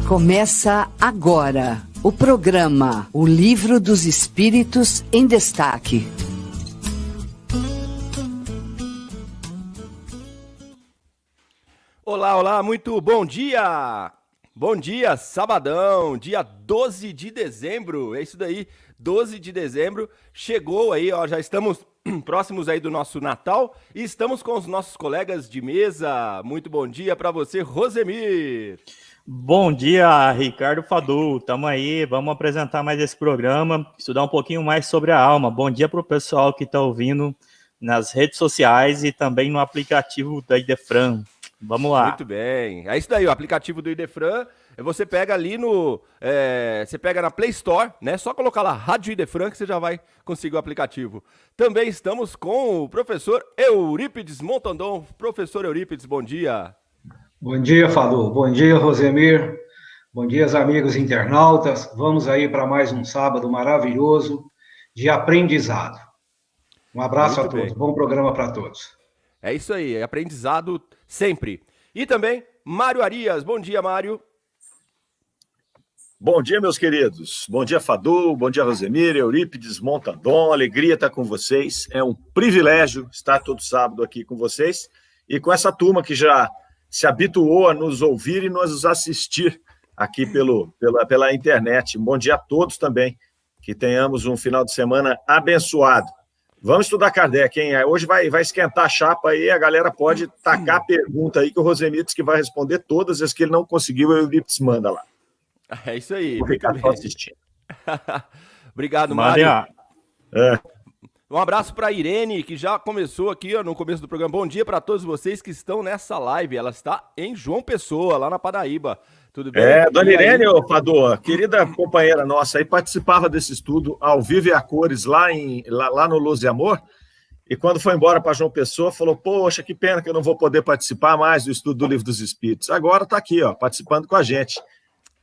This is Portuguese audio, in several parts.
Começa agora o programa O Livro dos Espíritos em Destaque. Olá, olá, muito bom dia! Bom dia, sabadão, dia 12 de dezembro, é isso daí, 12 de dezembro, chegou aí, ó, já estamos próximos aí do nosso Natal e estamos com os nossos colegas de mesa. Muito bom dia para você, Rosemir! Bom dia, Ricardo Fadu, tamo aí, vamos apresentar mais esse programa, estudar um pouquinho mais sobre a alma. Bom dia para o pessoal que está ouvindo nas redes sociais e também no aplicativo da Idefran. Vamos lá. Muito bem, é isso daí, o aplicativo do Idefran, você pega ali você pega na Play Store, né, só colocar lá Rádio Idefran que você já vai conseguir o aplicativo. Também estamos com o professor Eurípides Montandon. Professor Eurípides, bom dia. Bom dia, Fadu. Bom dia, Rosemir. Bom dia, amigos internautas. Vamos aí para mais um sábado maravilhoso de aprendizado. Um abraço Muito a todos. bem. Bom programa para todos. É isso aí, é aprendizado sempre. E também, Mário Arias. Bom dia, Mário. Bom dia, meus queridos. Bom dia, Fadu. Bom dia, Rosemir, Eurípides, Montandon. Alegria estar com vocês. É um privilégio estar todo sábado aqui com vocês e com essa turma que já se habituou a nos ouvir e nos assistir aqui pela internet. Bom dia a todos também. Que tenhamos um final de semana abençoado. Vamos estudar Kardec, hein? Hoje vai esquentar a chapa aí, a galera pode tacar a pergunta aí que o Rosemir disse que vai responder todas as que ele não conseguiu, o Eurípides manda lá. É isso aí. Vou ficar só assistindo. Obrigado, Mário. É. Um abraço para a Irene, que já começou aqui ó, no começo do programa. Bom dia para todos vocês que estão nessa live. Ela está em João Pessoa, lá na Paraíba. Tudo bem? Dona Irene, Fadu, querida companheira nossa, aí participava desse estudo ao vivo e a cores lá no Luz e Amor. E quando foi embora para João Pessoa, falou: poxa, que pena que eu não vou poder participar mais do estudo do Livro dos Espíritos. Agora está aqui, ó, participando com a gente.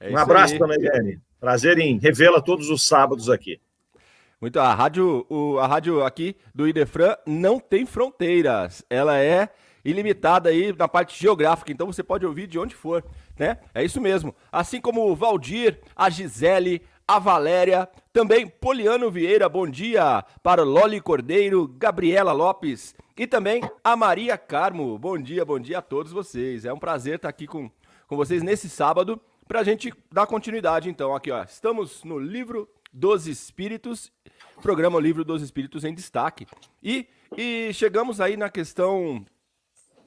Um abraço, Dona Irene. Prazer em revê-la todos os sábados aqui. Muito. A rádio aqui do Idefran não tem fronteiras. Ela é ilimitada aí na parte geográfica, então você pode ouvir de onde for, né? É isso mesmo. Assim como o Valdir, a Gisele, a Valéria, também Poliano Vieira, bom dia para Loli Cordeiro, Gabriela Lopes e também a Maria Carmo. Bom dia a todos vocês. É um prazer estar aqui com vocês nesse sábado para a gente dar continuidade, então. Aqui, ó, estamos no Livro dos Espíritos, programa Livro dos Espíritos em Destaque. E chegamos aí na questão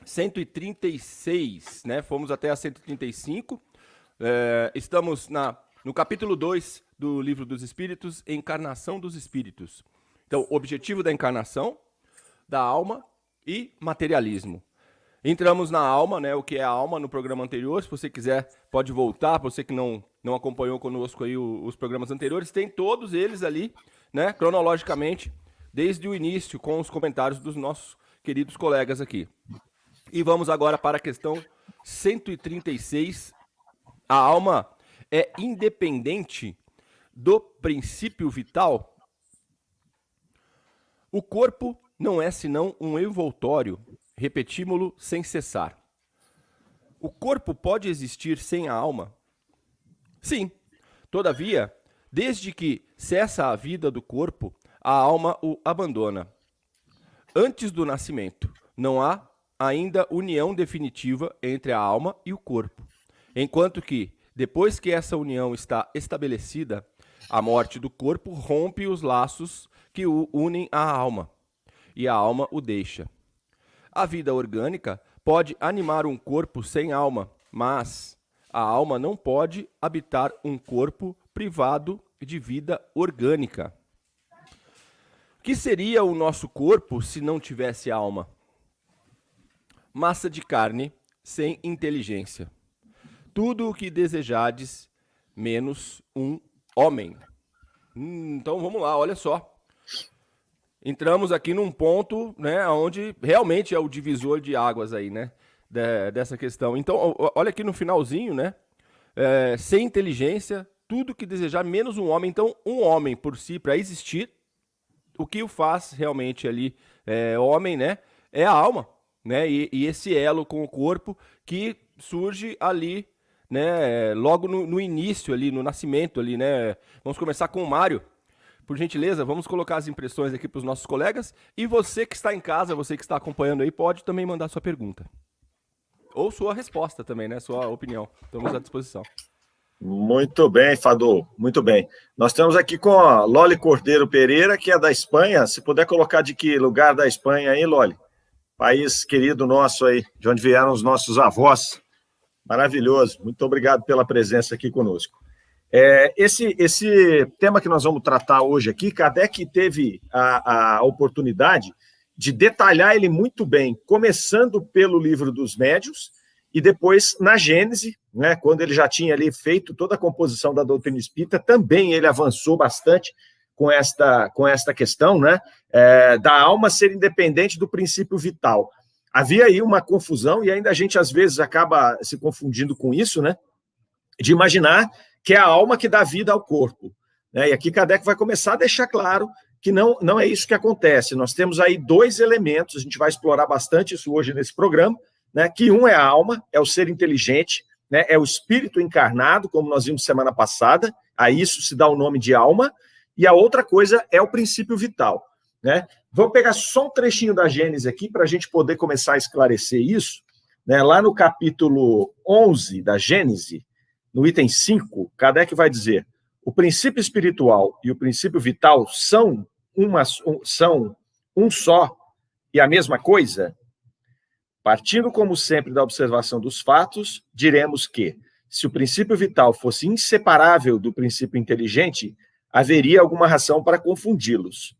136, né? Fomos até a 135. Estamos no capítulo 2 do Livro dos Espíritos, Encarnação dos Espíritos. Então, objetivo da encarnação, da alma e materialismo. Entramos na alma, né? O que é a alma no programa anterior. Se você quiser, pode voltar. Você que não acompanhou conosco aí os programas anteriores, tem todos eles ali, né? Cronologicamente, desde o início, com os comentários dos nossos queridos colegas aqui. E vamos agora para a questão 136. A alma é independente do princípio vital? O corpo não é senão um envoltório, repetímo-lo sem cessar. O corpo pode existir sem a alma? Sim. Todavia, desde que cessa a vida do corpo, a alma o abandona. Antes do nascimento, não há ainda união definitiva entre a alma e o corpo, enquanto que, depois que essa união está estabelecida, a morte do corpo rompe os laços que o unem à alma, e a alma o deixa. A vida orgânica pode animar um corpo sem alma, mas a alma não pode habitar um corpo privado de vida orgânica. O que seria o nosso corpo se não tivesse alma? Massa de carne sem inteligência. Tudo o que desejardes, menos um homem. Então vamos lá, olha só. Entramos aqui num ponto, né, onde realmente é o divisor de águas aí, né, dessa questão. Então, olha aqui no finalzinho, né, sem inteligência, tudo que desejar, menos um homem. Então, um homem por si, para existir, o que o faz realmente ali, homem, né, é a alma, né, e esse elo com o corpo que surge ali né, logo no início ali, no nascimento ali, né? Vamos começar com o Mário. Por gentileza, vamos colocar as impressões aqui para os nossos colegas. E você que está em casa, você que está acompanhando aí, pode também mandar sua pergunta. Ou sua resposta também, né? Sua opinião. Estamos à disposição. Muito bem, Fadô, muito bem. Nós estamos aqui com a Loli Cordeiro Pereira, que é da Espanha. Se puder colocar de que lugar da Espanha aí, Loli? País querido nosso aí, de onde vieram os nossos avós. Maravilhoso. Muito obrigado pela presença aqui conosco. Esse tema que nós vamos tratar hoje aqui, Kardec teve a oportunidade de detalhar ele muito bem, começando pelo Livro dos Médiuns e depois na Gênese, né, quando ele já tinha ali feito toda a composição da doutrina espírita, também ele avançou bastante com esta questão, né, da alma ser independente do princípio vital. Havia aí uma confusão, e ainda a gente às vezes acaba se confundindo com isso, né, de imaginar que é a alma que dá vida ao corpo, né? E aqui Kardec vai começar a deixar claro que não é isso que acontece. Nós temos aí dois elementos, a gente vai explorar bastante isso hoje nesse programa, né? Que um é a alma, é o ser inteligente, né? É o espírito encarnado, como nós vimos semana passada, a isso se dá o nome de alma, e a outra coisa é o princípio vital, né? Vou pegar só um trechinho da Gênese aqui para a gente poder começar a esclarecer isso, né? Lá no capítulo 11 da Gênese, no item 5, Kardec vai dizer: o princípio espiritual e o princípio vital são um só e a mesma coisa? Partindo, como sempre, da observação dos fatos, diremos que, se o princípio vital fosse inseparável do princípio inteligente, haveria alguma razão para confundi-los.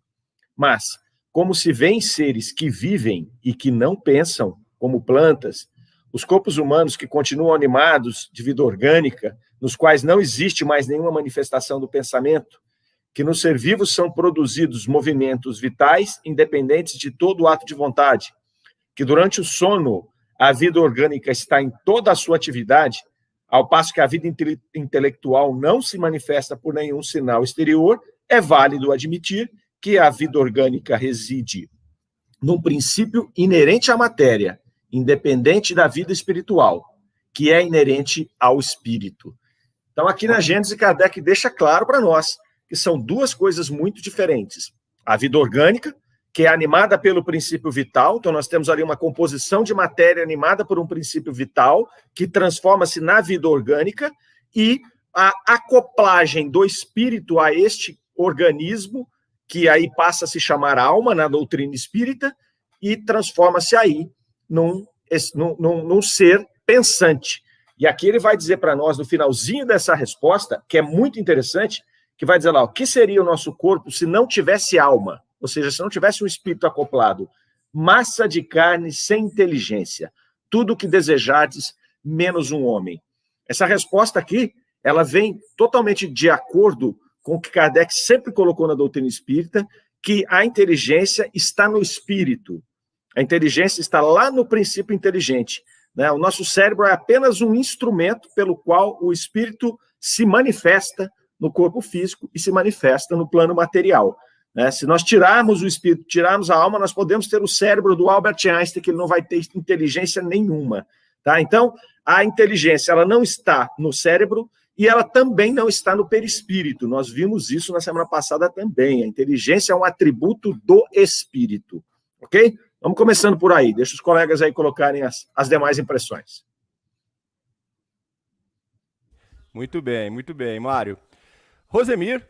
Mas, como se vêem seres que vivem e que não pensam, como plantas, os corpos humanos que continuam animados de vida orgânica, nos quais não existe mais nenhuma manifestação do pensamento, que nos ser vivos são produzidos movimentos vitais independentes de todo ato de vontade, que durante o sono a vida orgânica está em toda a sua atividade, ao passo que a vida intelectual não se manifesta por nenhum sinal exterior, é válido admitir que a vida orgânica reside num princípio inerente à matéria, independente da vida espiritual, que é inerente ao espírito. Então, aqui na Gênese, Kardec deixa claro para nós que são duas coisas muito diferentes. A vida orgânica, que é animada pelo princípio vital, então nós temos ali uma composição de matéria animada por um princípio vital, que transforma-se na vida orgânica, e a acoplagem do espírito a este organismo, que aí passa a se chamar alma na doutrina espírita, e transforma-se aí num ser pensante. E aqui ele vai dizer para nós, no finalzinho dessa resposta, que é muito interessante, que vai dizer lá, o que seria o nosso corpo se não tivesse alma? Ou seja, se não tivesse um espírito acoplado, massa de carne sem inteligência, tudo o que desejardes, menos um homem. Essa resposta aqui, ela vem totalmente de acordo com o que Kardec sempre colocou na doutrina espírita, que a inteligência está no espírito. A inteligência está lá no princípio inteligente, né? O nosso cérebro é apenas um instrumento pelo qual o espírito se manifesta no corpo físico e se manifesta no plano material, né? Se nós tirarmos o espírito, tirarmos a alma, nós podemos ter o cérebro do Albert Einstein, que ele não vai ter inteligência nenhuma. Tá? Então, a inteligência ela não está no cérebro e ela também não está no perispírito. Nós vimos isso na semana passada também. A inteligência é um atributo do espírito. Ok? Vamos começando por aí. Deixa os colegas aí colocarem as demais impressões. Muito bem, Mário. Rosemir.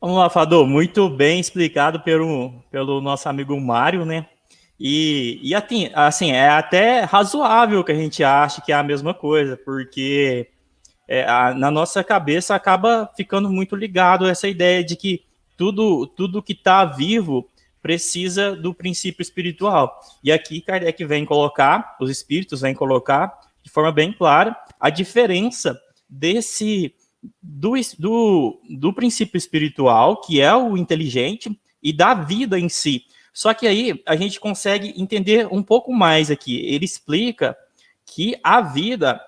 Vamos lá, Fadô. Muito bem explicado pelo nosso amigo Mário, né? E assim, é até razoável que a gente ache que é a mesma coisa, porque na nossa cabeça acaba ficando muito ligado a essa ideia de que tudo que está vivo precisa do princípio espiritual. E aqui Kardec vem colocar, os espíritos vêm colocar de forma bem clara a diferença do princípio espiritual, que é o inteligente, e da vida em si. Só que aí a gente consegue entender um pouco mais aqui. Ele explica que a vida,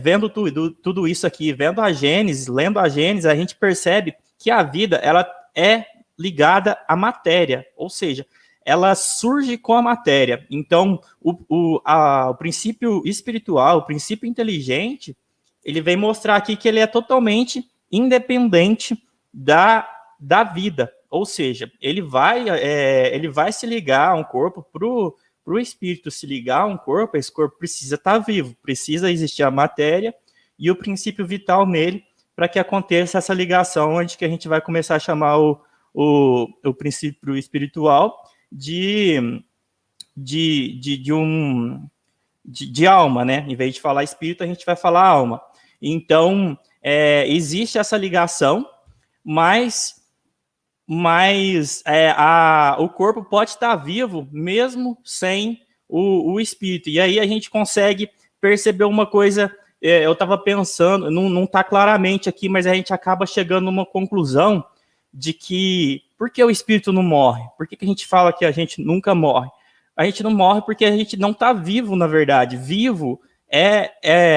vendo tudo isso aqui, vendo a Gênesis, lendo a Gênesis, a gente percebe que a vida ela é ligada à matéria, ou seja, ela surge com a matéria. Então, o princípio espiritual, o princípio inteligente, ele vem mostrar aqui que ele é totalmente independente da vida. Ou seja, ele vai se ligar a um corpo para o espírito se ligar a um corpo, esse corpo precisa estar vivo, precisa existir a matéria e o princípio vital nele para que aconteça essa ligação, onde que a gente vai começar a chamar o princípio espiritual de alma, né? Em vez de falar espírito, a gente vai falar alma. Então, existe essa ligação, mas o corpo pode estar vivo mesmo sem o espírito. E aí a gente consegue perceber uma coisa, eu estava pensando, não está claramente aqui, mas a gente acaba chegando numa conclusão de que, por que o espírito não morre? Por que a gente fala que a gente nunca morre? A gente não morre porque a gente não está vivo, na verdade. Vivo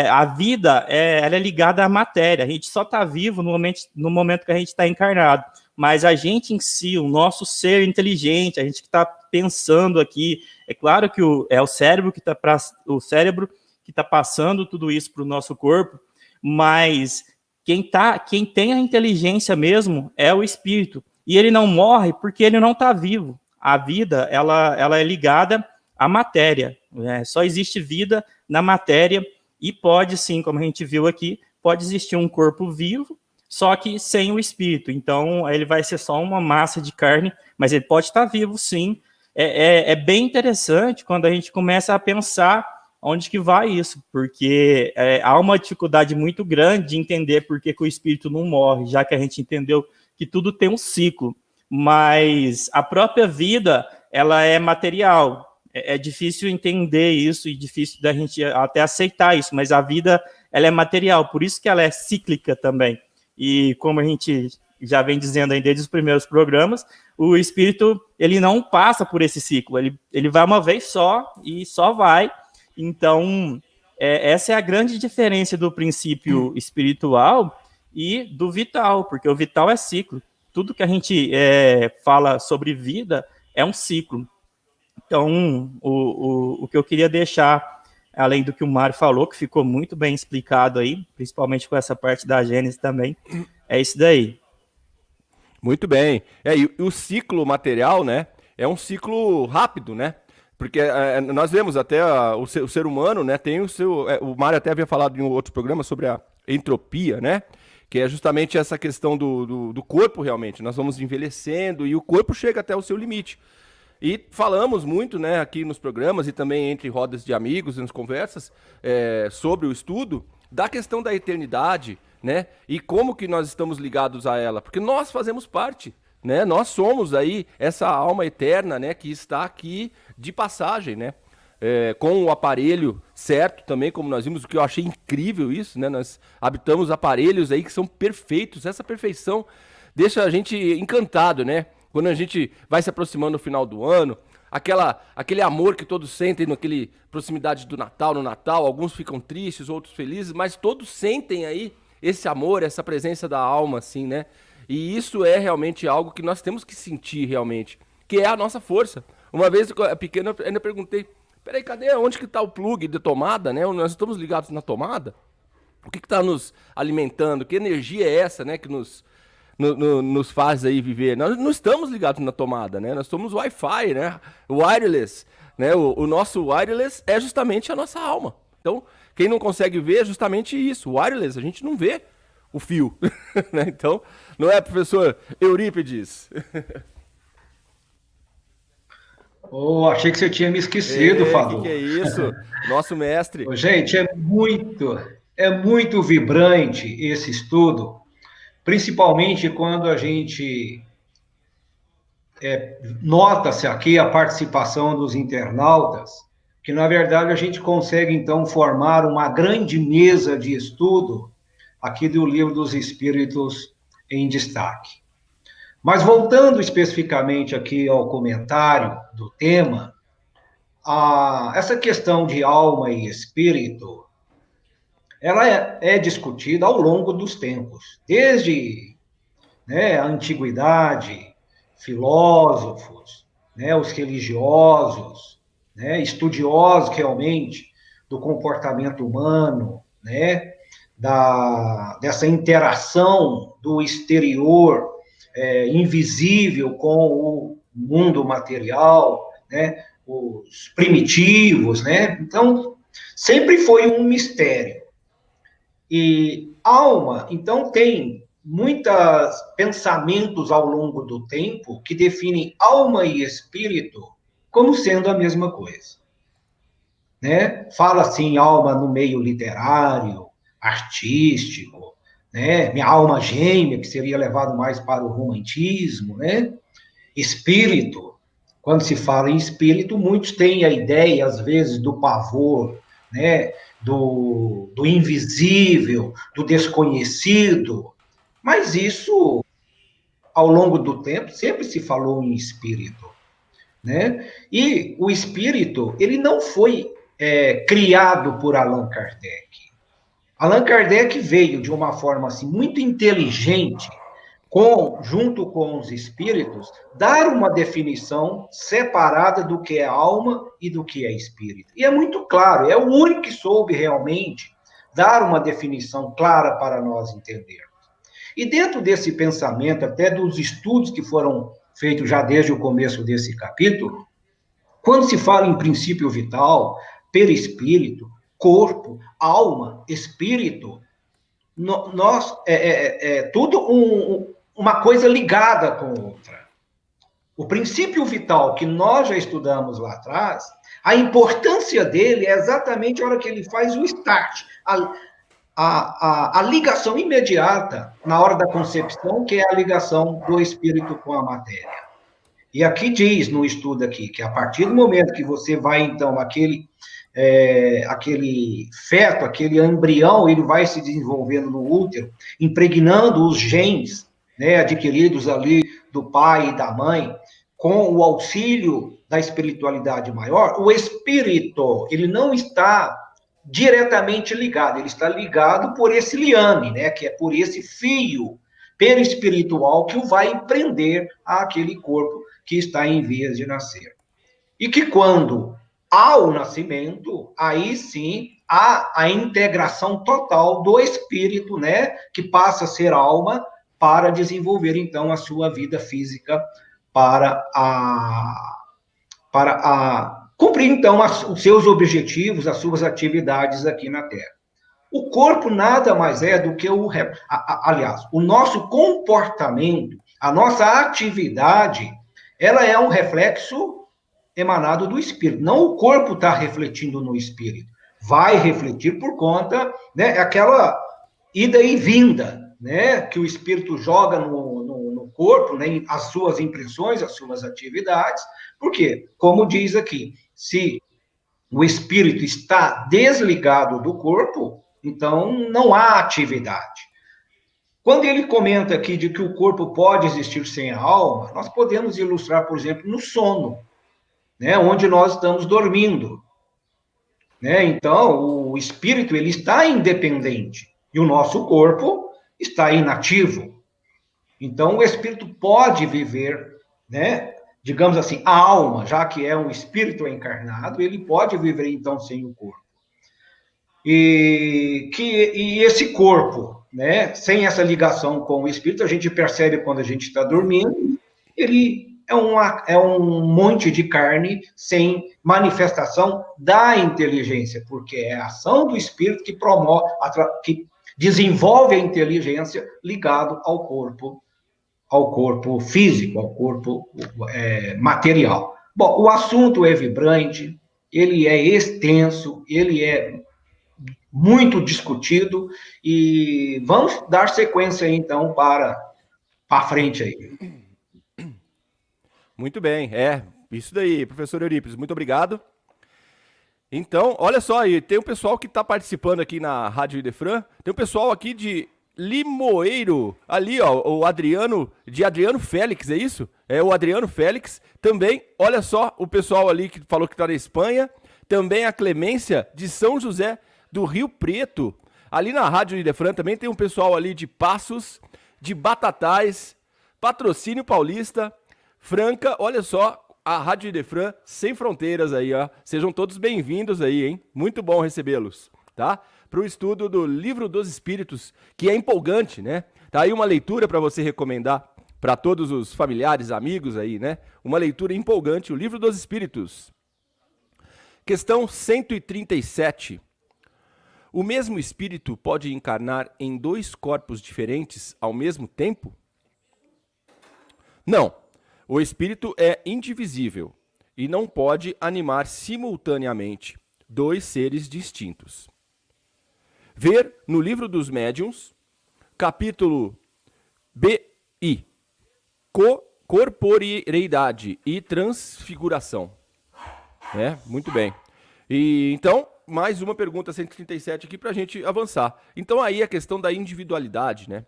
a vida ela é ligada à matéria. A gente só está vivo no momento que a gente está encarnado. Mas a gente em si, o nosso ser inteligente, a gente que está pensando aqui, é claro que é o cérebro que está passando tudo isso para o nosso corpo, mas quem tem a inteligência mesmo é o espírito. E ele não morre porque ele não está vivo. A vida ela é ligada à matéria. Só existe vida na matéria e pode sim, como a gente viu aqui, pode existir um corpo vivo, só que sem o espírito. Então, ele vai ser só uma massa de carne, mas ele pode estar vivo, sim. É bem interessante quando a gente começa a pensar onde que vai isso, porque há uma dificuldade muito grande de entender por que o espírito não morre, já que a gente entendeu que tudo tem um ciclo, mas a própria vida, ela é material. É difícil entender isso e difícil da gente até aceitar isso, mas a vida, ela é material, por isso que ela é cíclica também. E como a gente já vem dizendo aí desde os primeiros programas, o espírito, ele não passa por esse ciclo, ele vai uma vez só e só vai. Então, essa é a grande diferença do princípio espiritual e do vital, porque o vital é ciclo. Tudo que a gente fala sobre vida é um ciclo. Então, o que eu queria deixar, além do que o Mário falou, que ficou muito bem explicado aí, principalmente com essa parte da Gênesis também, é isso daí. Muito bem. E o ciclo material, né, é um ciclo rápido, né? Porque nós vemos até o ser humano, né, tem o seu... o Mário até havia falado em um outro programa sobre a entropia, né? Que é justamente essa questão do corpo, realmente. Nós vamos envelhecendo e o corpo chega até o seu limite. E falamos muito, né, aqui nos programas e também entre rodas de amigos e nas conversas sobre o estudo da questão da eternidade, né, e como que nós estamos ligados a ela, porque nós fazemos parte, né, nós somos aí essa alma eterna, né, que está aqui de passagem, né, com o aparelho certo também, como nós vimos, o que eu achei incrível isso, né, nós habitamos aparelhos aí que são perfeitos, essa perfeição deixa a gente encantado, né. Quando a gente vai se aproximando no final do ano, aquele amor que todos sentem naquele proximidade do Natal, no Natal, alguns ficam tristes, outros felizes, mas todos sentem aí esse amor, essa presença da alma, assim, né? E isso é realmente algo que nós temos que sentir realmente, que é a nossa força. Uma vez, pequeno, eu ainda perguntei, peraí, onde que tá o plug de tomada, né? Nós estamos ligados na tomada? O que está nos alimentando? Que energia é essa, né, que nos faz aí viver? Nós não estamos ligados na tomada, né? Nós somos Wi-Fi, né? Wireless, né? O nosso wireless é justamente a nossa alma. Então, quem não consegue ver é justamente isso. O wireless, a gente não vê o fio, né? Então, não é, professor Eurípides? Achei que você tinha me esquecido, Fadu. Que é isso? Nosso mestre. Gente, é muito vibrante esse estudo, principalmente quando a gente nota-se aqui a participação dos internautas, que na verdade a gente consegue então formar uma grande mesa de estudo aqui do Livro dos Espíritos em Destaque. Mas voltando especificamente aqui ao comentário do tema, essa questão de alma e espírito, ela é discutida ao longo dos tempos, desde a antiguidade, filósofos, né, os religiosos, né, estudiosos realmente do comportamento humano, né, dessa interação do exterior invisível com o mundo material, né, os primitivos, né? Então, sempre foi um mistério. E alma, então, tem muitos pensamentos ao longo do tempo que definem alma e espírito como sendo a mesma coisa, né? Fala assim, alma no meio literário, artístico, né? Minha alma gêmea, que seria levado mais para o romantismo, né? Espírito, quando se fala em espírito, muitos têm a ideia, às vezes, do pavor, né? Do invisível, do desconhecido, mas isso, ao longo do tempo, sempre se falou em espírito, né? E o espírito, ele não foi criado por Allan Kardec. Allan Kardec veio de uma forma assim, muito inteligente, junto com os espíritos, dar uma definição separada do que é alma e do que é espírito. E é muito claro, é o único que soube realmente dar uma definição clara para nós entendermos. E dentro desse pensamento, até dos estudos que foram feitos já desde o começo desse capítulo, quando se fala em princípio vital, perispírito, corpo, alma, espírito, tudo uma coisa ligada com outra. O princípio vital que nós já estudamos lá atrás, a importância dele é exatamente a hora que ele faz o start, a ligação imediata na hora da concepção, que é a ligação do espírito com a matéria. E aqui diz, no estudo aqui, que a partir do momento que você vai, então, aquele feto, aquele embrião, ele vai se desenvolvendo no útero, impregnando os genes, né, adquiridos ali do pai e da mãe, com o auxílio da espiritualidade maior, o espírito, ele não está diretamente ligado, ele está ligado por esse liame, né, que é por esse fio perispiritual que o vai prender àquele corpo que está em vias de nascer. E que quando há o nascimento, aí sim há a integração total do espírito, né, que passa a ser alma, para desenvolver, então, a sua vida física, para cumprir, então, os seus objetivos, as suas atividades aqui na Terra. O corpo nada mais é do que aliás, o nosso comportamento, a nossa atividade, ela é um reflexo emanado do espírito. Não o corpo está refletindo no espírito. Vai refletir por conta, né, aquela ida e vinda, né, que o espírito joga no corpo, né, as suas impressões, as suas atividades. Por quê? Como diz aqui, se o espírito está desligado do corpo, então não há atividade. Quando ele comenta aqui de que o corpo pode existir sem a alma, nós podemos ilustrar, por exemplo, no sono, né, onde nós estamos dormindo, né? Então, o espírito, ele está independente e o nosso corpo está inativo. Então, o espírito pode viver, né, digamos assim, a alma, já que é um espírito encarnado, ele pode viver, então, sem o corpo. E esse corpo, né, sem essa ligação com o espírito, a gente percebe quando a gente está dormindo, ele é um monte de carne sem manifestação da inteligência, porque é a ação do espírito que promove, que desenvolve a inteligência ligado ao corpo físico, ao corpo material. Bom, o assunto é vibrante, ele é extenso, ele é muito discutido, e vamos dar sequência, então, para frente aí. Muito bem, isso daí, professor Eurípides, muito obrigado. Então, olha só aí, tem um pessoal que está participando aqui na Rádio Idefran, tem um pessoal aqui de Limoeiro, ali, ó, o Adriano Félix, é isso? É o Adriano Félix, também, olha só, o pessoal ali que falou que está na Espanha, também a Clemência de São José do Rio Preto, ali na Rádio Idefran também tem um pessoal ali de Passos, de Batatais, Patrocínio Paulista, Franca, olha só, a Rádio Idefran Sem Fronteiras aí, ó. Sejam todos bem-vindos aí, hein? Muito bom recebê-los, tá? Para o estudo do Livro dos Espíritos, que é empolgante, né? Tá aí uma leitura para você recomendar para todos os familiares, amigos aí, né? Uma leitura empolgante, o Livro dos Espíritos. Questão 137. O mesmo espírito pode encarnar em 2 corpos diferentes ao mesmo tempo? Não. O espírito é indivisível e não pode animar simultaneamente 2 seres distintos. Ver no Livro dos Médiuns, capítulo BI, Corporeidade e Transfiguração. Muito bem. E então, mais uma pergunta 137 aqui para a gente avançar. Então aí a questão da individualidade, né?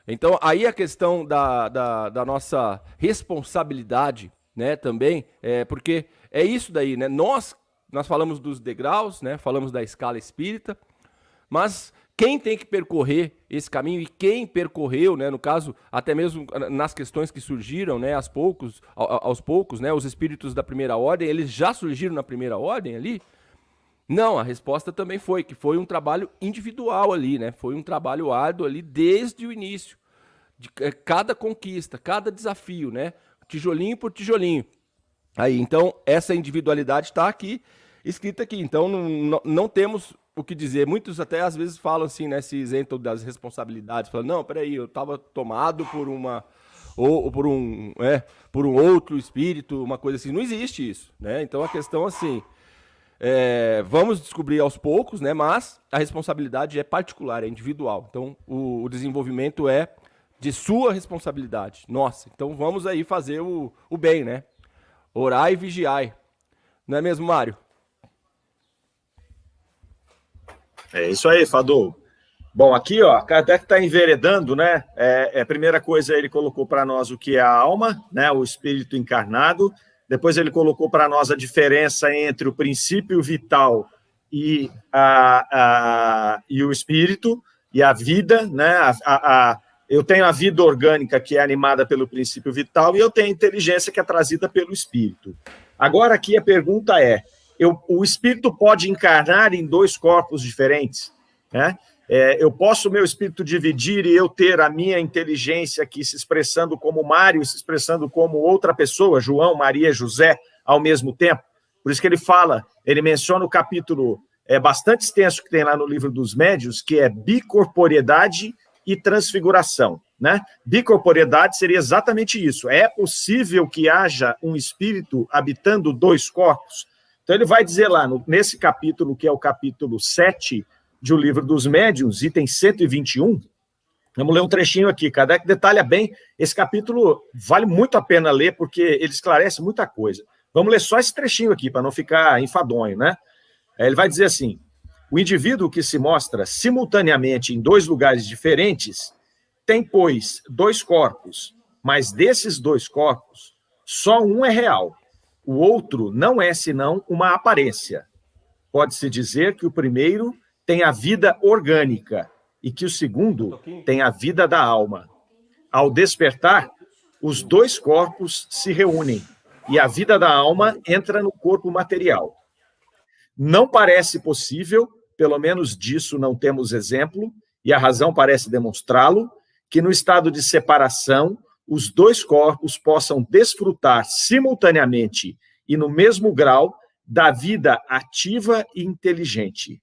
Então aí a questão da nossa responsabilidade, né, também, porque é isso daí, né? Nós falamos dos degraus, né? Falamos da escala espírita, mas quem tem que percorrer esse caminho e quem percorreu, né, no caso, até mesmo nas questões que surgiram, né, aos poucos, né, os espíritos da primeira ordem, eles já surgiram na primeira ordem ali? Não, a resposta também foi que foi um trabalho individual ali, né? Foi um trabalho árduo ali desde o início, de cada conquista, cada desafio, né? Tijolinho por tijolinho. Aí, então, essa individualidade está aqui, escrita aqui. Então, não temos o que dizer. Muitos até às vezes falam assim, né? Se isentam das responsabilidades, falam, não, peraí, eu estava tomado por por um outro espírito, uma coisa assim. Não existe isso, né? Então, a questão assim... vamos descobrir aos poucos, né? Mas a responsabilidade é particular, é individual. Então, o desenvolvimento é de sua responsabilidade, nossa. Então, vamos aí fazer o bem, né? Orai e vigiai. Não é mesmo, Mário? É isso aí, Fadu. Bom, aqui, ó, Kardec está enveredando, né? A primeira coisa, ele colocou para nós o que é a alma, né? O espírito encarnado. Depois ele colocou para nós a diferença entre o princípio vital e o espírito, e a vida, né? Eu tenho a vida orgânica, que é animada pelo princípio vital, e eu tenho a inteligência, que é trazida pelo espírito. Agora, aqui a pergunta é, o espírito pode encarnar em 2 corpos diferentes, né? Eu posso, meu espírito, dividir e eu ter a minha inteligência aqui se expressando como Mário, se expressando como outra pessoa, João, Maria, José, ao mesmo tempo. Por isso que ele menciona o capítulo bastante extenso que tem lá no Livro dos Médiuns, que é bicorporeidade e transfiguração, né? Bicorporeidade seria exatamente isso. É possível que haja um espírito habitando 2 corpos? Então ele vai dizer lá, nesse capítulo, que é o capítulo 7, de O Livro dos Médiuns, item 121, vamos ler um trechinho aqui. Kardec detalha bem, esse capítulo vale muito a pena ler, porque ele esclarece muita coisa. Vamos ler só esse trechinho aqui, para não ficar enfadonho, né? Ele vai dizer assim, o indivíduo que se mostra simultaneamente em 2 lugares diferentes tem, pois, 2 corpos, mas desses 2 corpos, só um é real, o outro não é senão uma aparência. Pode-se dizer que o primeiro tem a vida orgânica e que o segundo tem a vida da alma. Ao despertar, os 2 corpos se reúnem e a vida da alma entra no corpo material. Não parece possível, pelo menos disso não temos exemplo, e a razão parece demonstrá-lo, que no estado de separação, os 2 corpos possam desfrutar simultaneamente e no mesmo grau da vida ativa e inteligente.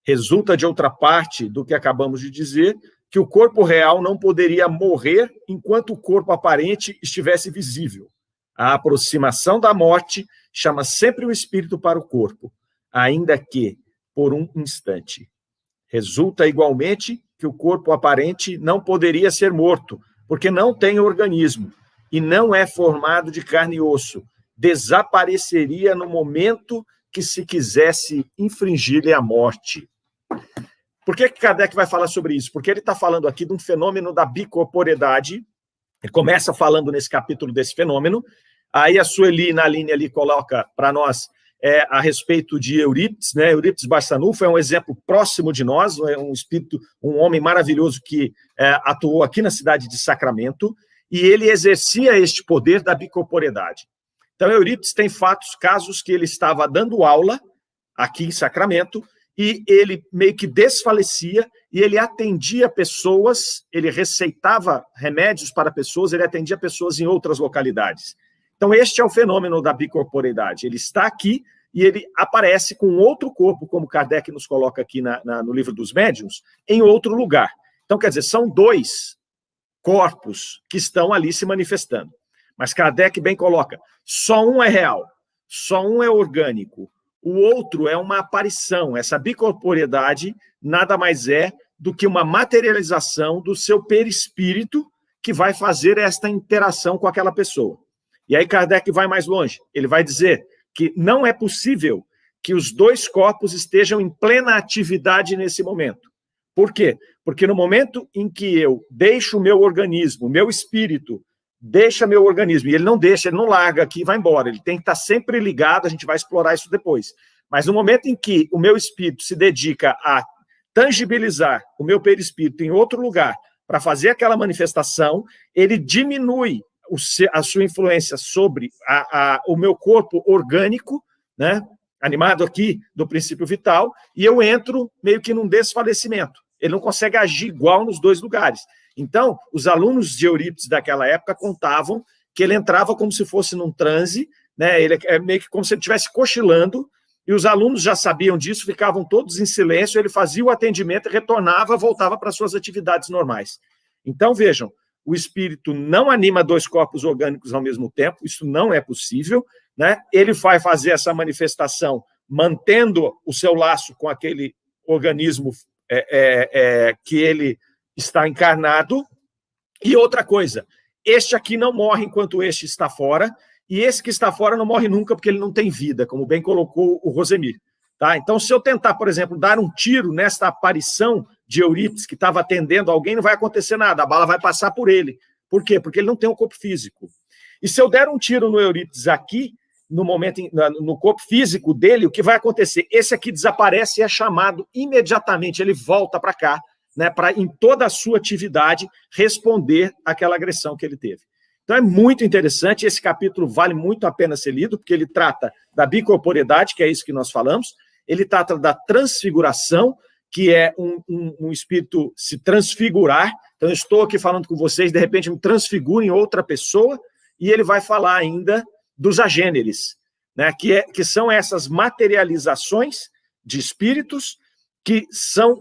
Resulta, de outra parte do que acabamos de dizer, que o corpo real não poderia morrer enquanto o corpo aparente estivesse visível. A aproximação da morte chama sempre o espírito para o corpo, ainda que por um instante. Resulta, igualmente, que o corpo aparente não poderia ser morto, porque não tem organismo e não é formado de carne e osso. Desapareceria no momento que se quisesse infringir-lhe a morte. Por que Kardec vai falar sobre isso? Porque ele está falando aqui de um fenômeno da bicorporeidade. Ele começa falando nesse capítulo desse fenômeno. Aí a Sueli, na linha ali, coloca para nós a respeito de Eurípides, né? Eurípides Barçanufo é um exemplo próximo de nós, é um espírito, um homem maravilhoso que atuou aqui na cidade de Sacramento, e ele exercia este poder da bicorporeidade. Então, Eurípides tem casos que ele estava dando aula aqui em Sacramento e ele meio que desfalecia e ele atendia pessoas, ele receitava remédios para pessoas, ele atendia pessoas em outras localidades. Então, este é o fenômeno da bicorporeidade. Ele está aqui e ele aparece com outro corpo, como Kardec nos coloca aqui no Livro dos Médiuns, em outro lugar. Então, quer dizer, são dois corpos que estão ali se manifestando. Mas Kardec bem coloca, só um é real, só um é orgânico, o outro é uma aparição. Essa bicorporeidade nada mais é do que uma materialização do seu perispírito que vai fazer esta interação com aquela pessoa. E aí Kardec vai mais longe, ele vai dizer que não é possível que os dois corpos estejam em plena atividade nesse momento. Por quê? Porque no momento em que eu deixo o meu organismo, o meu espírito, deixa meu organismo, e ele não deixa, ele não larga aqui e vai embora, ele tem que estar sempre ligado, a gente vai explorar isso depois. Mas no momento em que o meu espírito se dedica a tangibilizar o meu perispírito em outro lugar, para fazer aquela manifestação, ele diminui a sua influência sobre o meu corpo orgânico, né, animado aqui do princípio vital, e eu entro meio que num desfalecimento. Ele não consegue agir igual nos dois lugares. Então, os alunos de Eurípides daquela época contavam que ele entrava como se fosse num transe, né, ele é meio que como se ele estivesse cochilando, e os alunos já sabiam disso, ficavam todos em silêncio, ele fazia o atendimento, retornava, voltava para suas atividades normais. Então, vejam, o espírito não anima dois corpos orgânicos ao mesmo tempo, isso não é possível, né? Ele vai fazer essa manifestação mantendo o seu laço com aquele organismo que ele está encarnado. E outra coisa, este aqui não morre enquanto este está fora, e esse que está fora não morre nunca porque ele não tem vida, como bem colocou o Rosemir. Tá? Então, se eu tentar, por exemplo, dar um tiro nesta aparição de Eurípides, que estava atendendo alguém, não vai acontecer nada, a bala vai passar por ele. Por quê? Porque ele não tem um corpo físico. E se eu der um tiro no Eurípides aqui, no corpo físico dele, o que vai acontecer? Esse aqui desaparece e é chamado imediatamente, ele volta para cá, né, para, em toda a sua atividade, responder àquela agressão que ele teve. Então é muito interessante, esse capítulo vale muito a pena ser lido, porque ele trata da bicorporeidade, que é isso que nós falamos, ele trata da transfiguração, que é um espírito se transfigurar. Então eu estou aqui falando com vocês, de repente me transfiguro em outra pessoa, e ele vai falar ainda dos agêneres, né, que são essas materializações de espíritos que são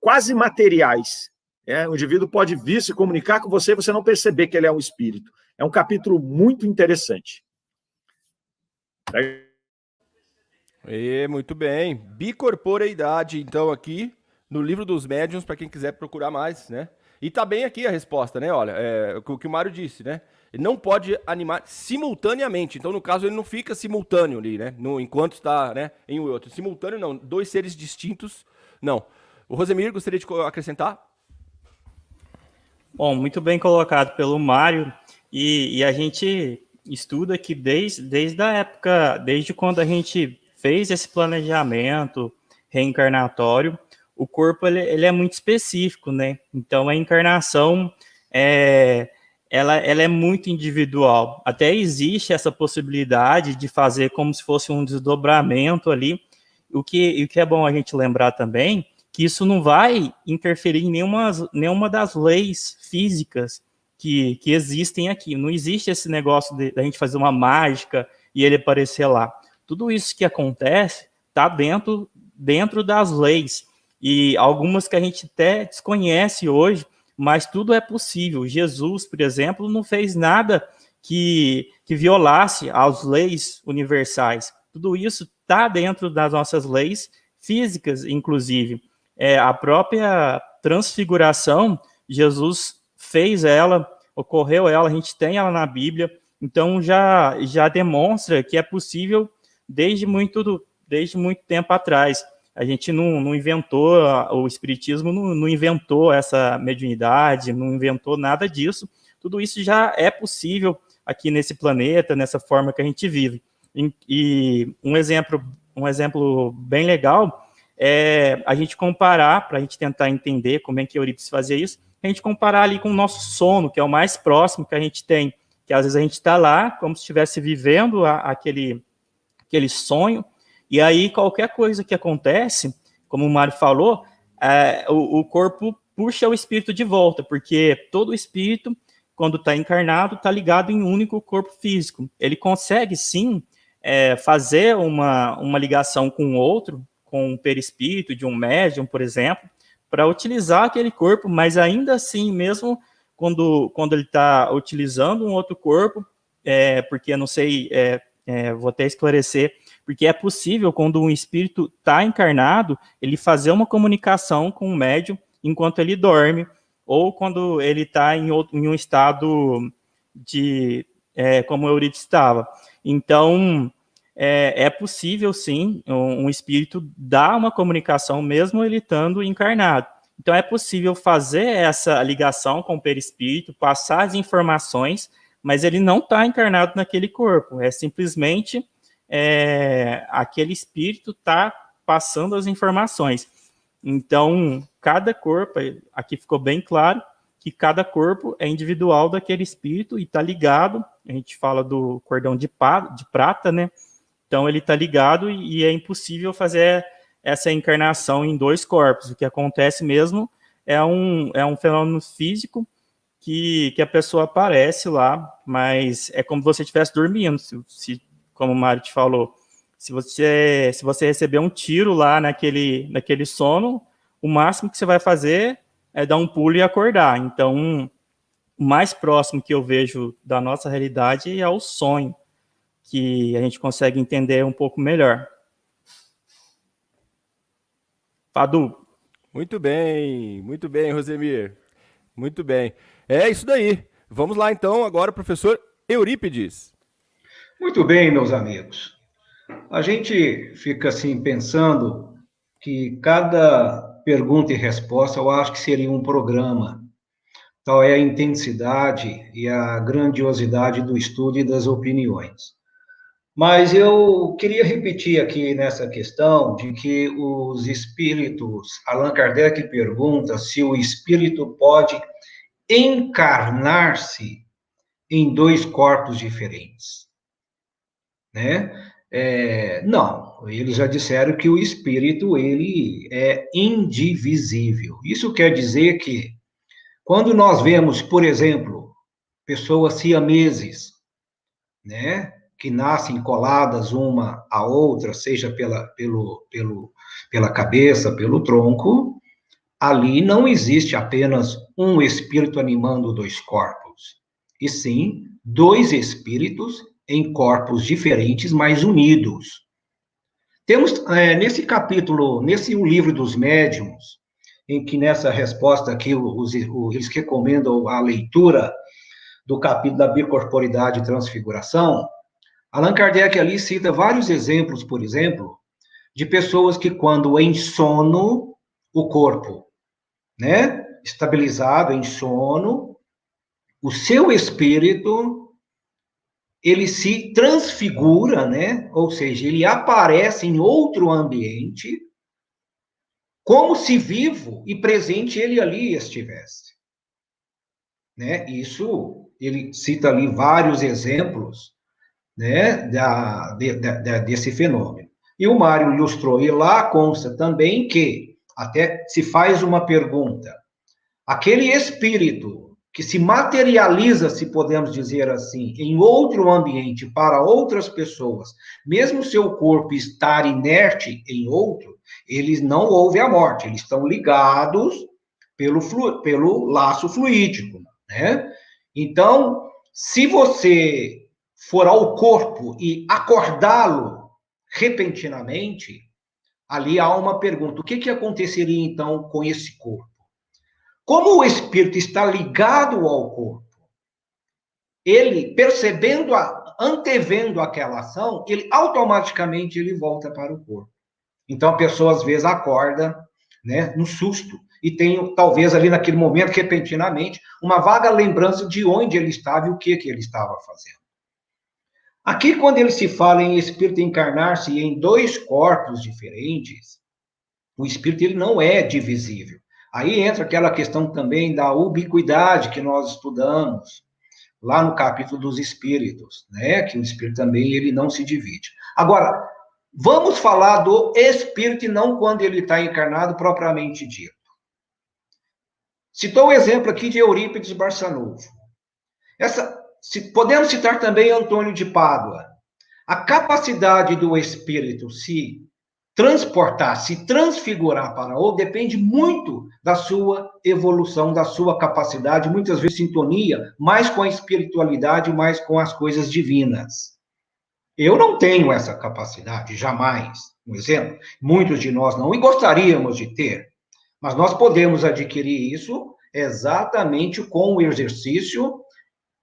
quase materiais. O indivíduo pode vir se comunicar com você e você não perceber que ele é um espírito. É um capítulo muito interessante. Muito bem. Bicorporeidade, então, aqui no Livro dos Médiuns, para quem quiser procurar mais, né? E tá bem aqui a resposta, né? Olha, o que o Mário disse, né? Ele não pode animar simultaneamente. Então, no caso, ele não fica simultâneo ali, né? Enquanto está, né, em um outro. Simultâneo, não. Dois seres distintos, não. O Rosemir, gostaria de acrescentar? Bom, muito bem colocado pelo Mário. E a gente estuda que desde a época, desde quando a gente fez esse planejamento reencarnatório, o corpo ele é muito específico, né? Então, a encarnação ela é muito individual. Até existe essa possibilidade de fazer como se fosse um desdobramento ali. O que é bom a gente lembrar também, que isso não vai interferir em nenhuma das leis físicas que existem aqui. Não existe esse negócio da gente fazer uma mágica e ele aparecer lá. Tudo isso que acontece está dentro das leis. E algumas que a gente até desconhece hoje, mas tudo é possível. Jesus, por exemplo, não fez nada que violasse as leis universais. Tudo isso está dentro das nossas leis físicas, inclusive. A própria transfiguração, Jesus fez ela, ocorreu ela, a gente tem ela na Bíblia, então já demonstra que é possível desde muito tempo atrás. A gente não inventou, o Espiritismo não inventou essa mediunidade, não inventou nada disso. Tudo isso já é possível aqui nesse planeta, nessa forma que a gente vive. E um exemplo bem legal é a gente comparar, para a gente tentar entender como é que Eurípides fazia isso, a gente comparar ali com o nosso sono, que é o mais próximo que a gente tem, que às vezes a gente está lá como se estivesse vivendo aquele sonho, e aí qualquer coisa que acontece, como o Mário falou, o corpo puxa o espírito de volta, porque todo espírito, quando está encarnado, está ligado em um único corpo físico. Ele consegue, sim, fazer uma ligação com o outro, com o perispírito de um médium, por exemplo, para utilizar aquele corpo, mas ainda assim, mesmo quando ele está utilizando um outro corpo, porque eu não sei, vou até esclarecer, porque é possível, quando um espírito está encarnado, ele fazer uma comunicação com o médium enquanto ele dorme, ou quando ele está em um estado de, como o Eurípides estava. Então, é possível, sim, um espírito dar uma comunicação, mesmo ele estando encarnado. Então, é possível fazer essa ligação com o perispírito, passar as informações, mas ele não está encarnado naquele corpo, é simplesmente aquele espírito está passando as informações. Então, cada corpo, aqui ficou bem claro, que cada corpo é individual daquele espírito e está ligado, a gente fala do cordão de prata, né? Então, ele está ligado e é impossível fazer essa encarnação em dois corpos. O que acontece mesmo é um fenômeno físico que a pessoa aparece lá, mas é como se você estivesse dormindo, como o Mário te falou. Se você receber um tiro lá naquele sono, o máximo que você vai fazer é dar um pulo e acordar. Então, o mais próximo que eu vejo da nossa realidade é o sonho, que a gente consegue entender um pouco melhor. Fadu. Muito bem, Rosemir. Muito bem. É isso daí. Vamos lá, então, agora, professor Eurípides. Muito bem, meus amigos. A gente fica assim pensando que cada pergunta e resposta eu acho que seria um programa. Tal é a intensidade e a grandiosidade do estudo e das opiniões. Mas eu queria repetir aqui nessa questão de que os espíritos, Allan Kardec pergunta se o espírito pode encarnar-se em dois corpos diferentes, né? Não, eles já disseram que o espírito, ele é indivisível. Isso quer dizer que, quando nós vemos, por exemplo, pessoas siameses, né, que nascem coladas uma à outra, seja pela cabeça, pelo tronco, ali não existe apenas um espírito animando dois corpos, e sim dois espíritos em corpos diferentes, mas unidos. Temos, nesse capítulo, nesse livro dos médiuns, em que nessa resposta aqui eles recomendam a leitura do capítulo da bicorporidade e transfiguração, Allan Kardec ali cita vários exemplos, por exemplo, de pessoas que, quando em sono, o corpo, né, estabilizado em sono, o seu espírito, ele se transfigura, né, ou seja, ele aparece em outro ambiente, como se vivo e presente ele ali estivesse. Né? Isso, ele cita ali vários exemplos, né, desse fenômeno. E o Mário ilustrou, e lá consta também que, até se faz uma pergunta, aquele espírito que se materializa, se podemos dizer assim, em outro ambiente para outras pessoas, mesmo seu corpo estar inerte em outro, eles não houve a morte, eles estão ligados pelo laço fluídico, né? Então, se você for ao corpo e acordá-lo repentinamente, ali há uma pergunta: o que aconteceria então com esse corpo? Como o espírito está ligado ao corpo, ele, percebendo, antevendo aquela ação, ele automaticamente ele volta para o corpo. Então, a pessoa, às vezes, acorda, né, no susto, e tem, talvez, ali naquele momento, repentinamente, uma vaga lembrança de onde ele estava e o que ele estava fazendo. Aqui, quando ele se fala em espírito encarnar-se em dois corpos diferentes, o espírito ele não é divisível. Aí entra aquela questão também da ubiquidade que nós estudamos, lá no capítulo dos espíritos, né? Que o espírito também, ele não se divide. Agora, vamos falar do espírito e não quando ele está encarnado propriamente dito. Citou o exemplo aqui de Eurípides Barçanufo. Podemos citar também Antônio de Pádua. A capacidade do espírito se transportar, se transfigurar para outro, depende muito da sua evolução, da sua capacidade, muitas vezes sintonia, mais com a espiritualidade, mais com as coisas divinas. Eu não tenho essa capacidade, jamais. Um exemplo, muitos de nós não, e gostaríamos de ter, mas nós podemos adquirir isso exatamente com o exercício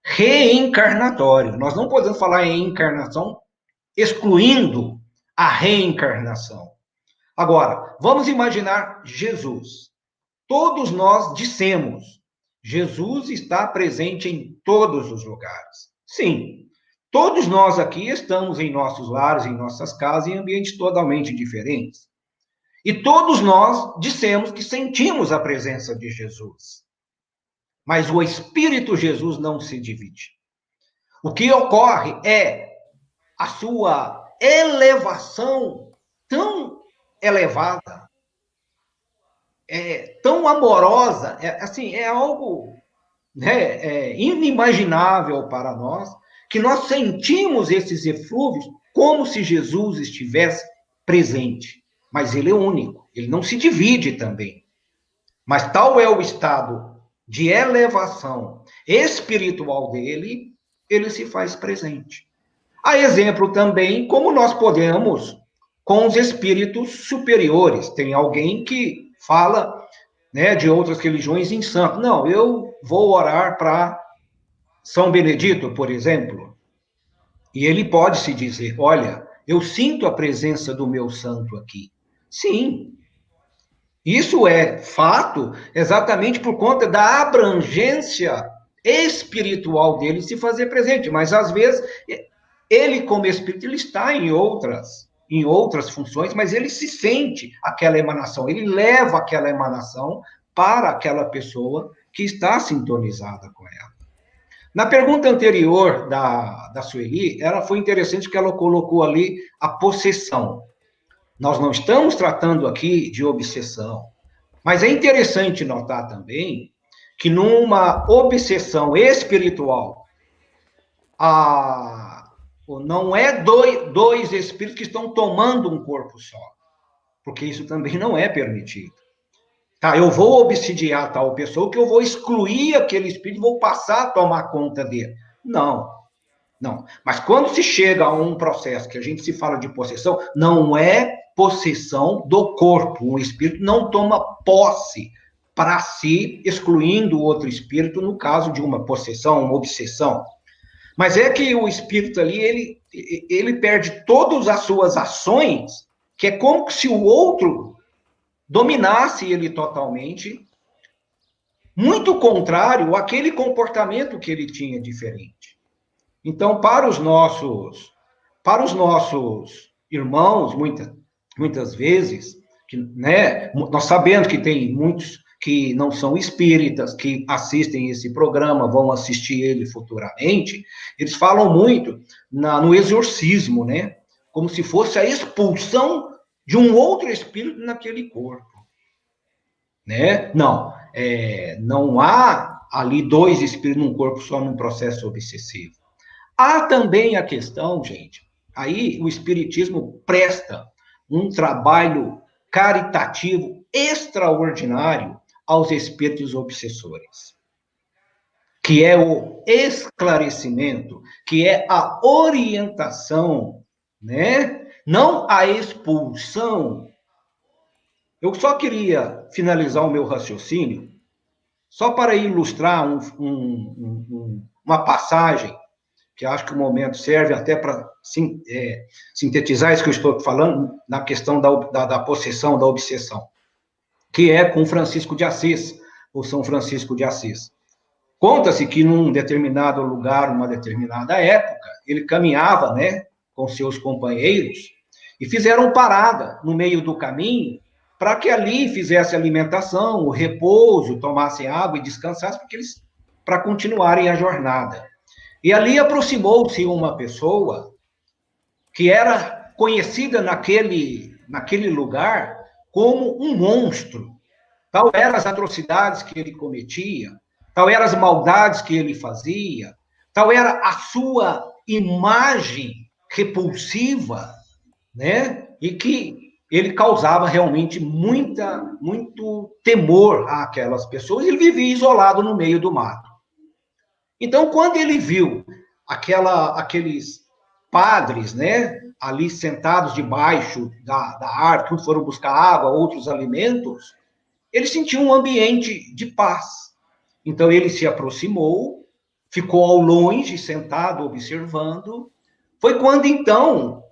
reencarnatório. Nós não podemos falar em encarnação excluindo a reencarnação. Agora, vamos imaginar Jesus. Todos nós dissemos, Jesus está presente em todos os lugares. Sim, todos nós aqui estamos em nossos lares, em nossas casas, em ambientes totalmente diferentes. E todos nós dissemos que sentimos a presença de Jesus. Mas o Espírito Jesus não se divide. O que ocorre é a sua elevação tão elevada, tão amorosa, é algo, né, inimaginável para nós, que nós sentimos esses eflúvios como se Jesus estivesse presente. Mas ele é único, ele não se divide também. Mas tal é o estado de elevação espiritual dele, ele se faz presente. Há exemplo também como nós podemos com os espíritos superiores. Tem alguém que fala, né, de outras religiões em santo. Não, eu vou orar para São Benedito, por exemplo, e ele pode se dizer, olha, eu sinto a presença do meu santo aqui. Sim, isso é fato exatamente por conta da abrangência espiritual dele se fazer presente, mas às vezes ele como espírito ele está em outras funções, mas ele se sente aquela emanação, ele leva aquela emanação para aquela pessoa que está sintonizada com ela. Na pergunta anterior da Sueli, foi interessante que ela colocou ali a possessão. Nós não estamos tratando aqui de obsessão, mas é interessante notar também que numa obsessão espiritual, não é dois espíritos que estão tomando um corpo só, porque isso também não é permitido. Tá, eu vou obsidiar tal pessoa, que eu vou excluir aquele espírito, vou passar a tomar conta dele. Não. Mas quando se chega a um processo que a gente se fala de possessão, não é possessão do corpo. O espírito não toma posse para si, excluindo o outro espírito, no caso de uma possessão, uma obsessão. Mas é que o espírito ali, ele perde todas as suas ações, que é como se o outro dominasse ele totalmente, muito contrário àquele comportamento que ele tinha diferente. Então, para os nossos irmãos, muitas vezes, né, nós sabemos que tem muitos que não são espíritas, que assistem esse programa, vão assistir ele futuramente, eles falam muito no exorcismo, né? Como se fosse a expulsão de um outro espírito naquele corpo. Né? Não há ali dois espíritos num corpo só num processo obsessivo. Há também a questão, gente, aí o espiritismo presta um trabalho caritativo extraordinário aos espíritos obsessores, que é o esclarecimento, que é a orientação, né? Não a expulsão. Eu só queria finalizar o meu raciocínio, só para ilustrar uma passagem, que acho que o momento serve até para sintetizar isso que eu estou falando, na questão da possessão, da obsessão, que é com Francisco de Assis, ou São Francisco de Assis. Conta-se que num determinado lugar, uma determinada época, ele caminhava, né, com seus companheiros, e fizeram parada no meio do caminho, para que ali fizesse alimentação, o repouso, tomassem água e descansassem, para continuarem a jornada. E ali aproximou-se uma pessoa que era conhecida naquele lugar como um monstro. Tal eram as atrocidades que ele cometia, tal eram as maldades que ele fazia, tal era a sua imagem repulsiva, né? E que ele causava realmente muito temor àquelas pessoas. Ele vivia isolado no meio do mato. Então, quando ele viu aqueles padres, né, ali sentados debaixo da árvore, uns foram buscar água, outros alimentos, ele sentiu um ambiente de paz. Então, ele se aproximou, ficou ao longe, sentado, observando. Foi quando, então,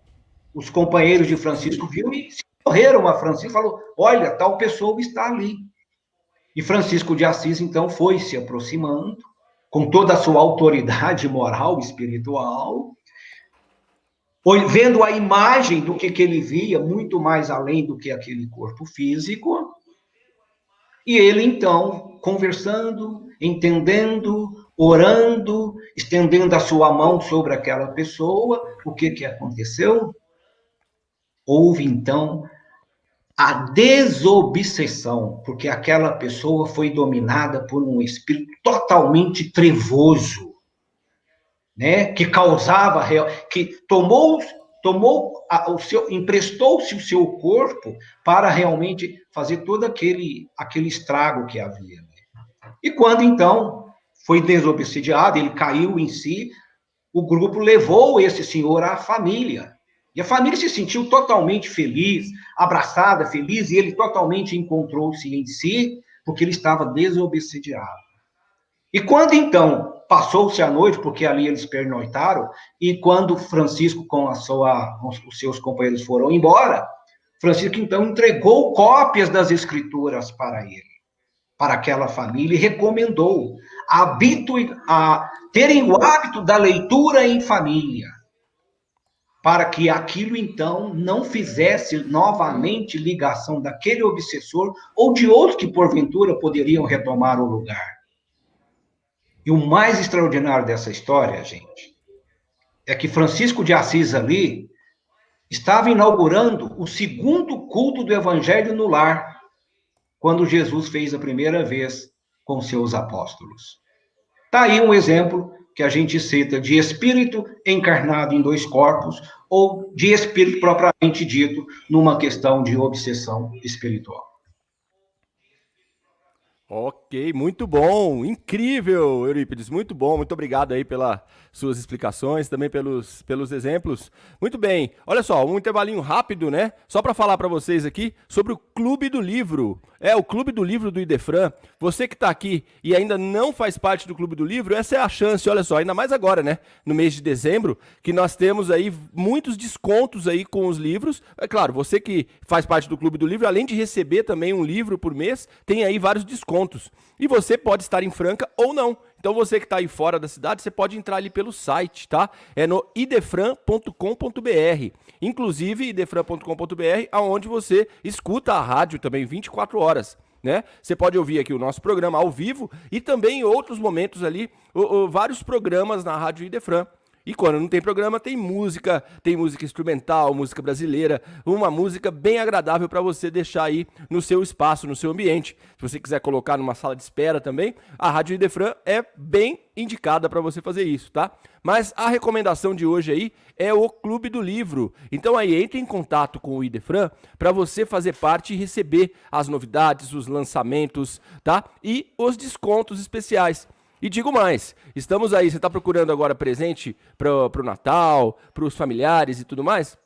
os companheiros de Francisco viram e correram a Francisco e falou: olha, tal pessoa está ali. E Francisco de Assis, então, foi se aproximando, com toda a sua autoridade moral, espiritual, vendo a imagem do que ele via, muito mais além do que aquele corpo físico. E ele, então, conversando, entendendo, orando, estendendo a sua mão sobre aquela pessoa, o que aconteceu? Houve, então, a desobsessão, porque aquela pessoa foi dominada por um espírito totalmente trevoso, né? Que causava, que emprestou-se o seu corpo para realmente fazer todo aquele estrago que havia. E quando, então, foi desobsidiado, ele caiu em si, o grupo levou esse senhor à família. E a família se sentiu totalmente feliz, abraçada, feliz, e ele totalmente encontrou-se em si, porque ele estava desobsidiado. E quando, então, passou-se a noite, porque ali eles pernoitaram, e quando Francisco com os seus companheiros foram embora, Francisco, então, entregou cópias das escrituras para ele, para aquela família, e recomendou a terem o hábito da leitura em família, para que aquilo, então, não fizesse novamente ligação daquele obsessor ou de outros que, porventura, poderiam retomar o lugar. E o mais extraordinário dessa história, gente, é que Francisco de Assis ali estava inaugurando o segundo culto do Evangelho no lar, quando Jesus fez a primeira vez com seus apóstolos. Está aí um exemplo que a gente cita de espírito encarnado em dois corpos, ou de espírito propriamente dito, numa questão de obsessão espiritual. Ok, muito bom, incrível, Eurípides, muito bom, muito obrigado aí pelas suas explicações, também pelos exemplos. Muito bem, olha só, um intervalinho rápido, né, só para falar para vocês aqui sobre o Clube do Livro. O Clube do Livro do Idefran. Você que está aqui e ainda não faz parte do Clube do Livro, essa é a chance, olha só, ainda mais agora, né, no mês de dezembro, que nós temos aí muitos descontos aí com os livros. É claro, você que faz parte do Clube do Livro, além de receber também um livro por mês, tem aí vários descontos. E você pode estar em Franca ou não. Então você que está aí fora da cidade, você pode entrar ali pelo site, tá? É no idefran.com.br. Inclusive, idefran.com.br, aonde você escuta a rádio também 24 horas. Né? Você pode ouvir aqui o nosso programa ao vivo e também em outros momentos ali, vários programas na Rádio Idefran. E quando não tem programa, tem música instrumental, música brasileira, uma música bem agradável para você deixar aí no seu espaço, no seu ambiente. Se você quiser colocar numa sala de espera também, a Rádio Idefran é bem indicada para você fazer isso, tá? Mas a recomendação de hoje aí é o Clube do Livro. Então aí entre em contato com o Idefran para você fazer parte e receber as novidades, os lançamentos, tá? E os descontos especiais. E digo mais, estamos aí, você está procurando agora presente para o Natal, para os familiares e tudo mais?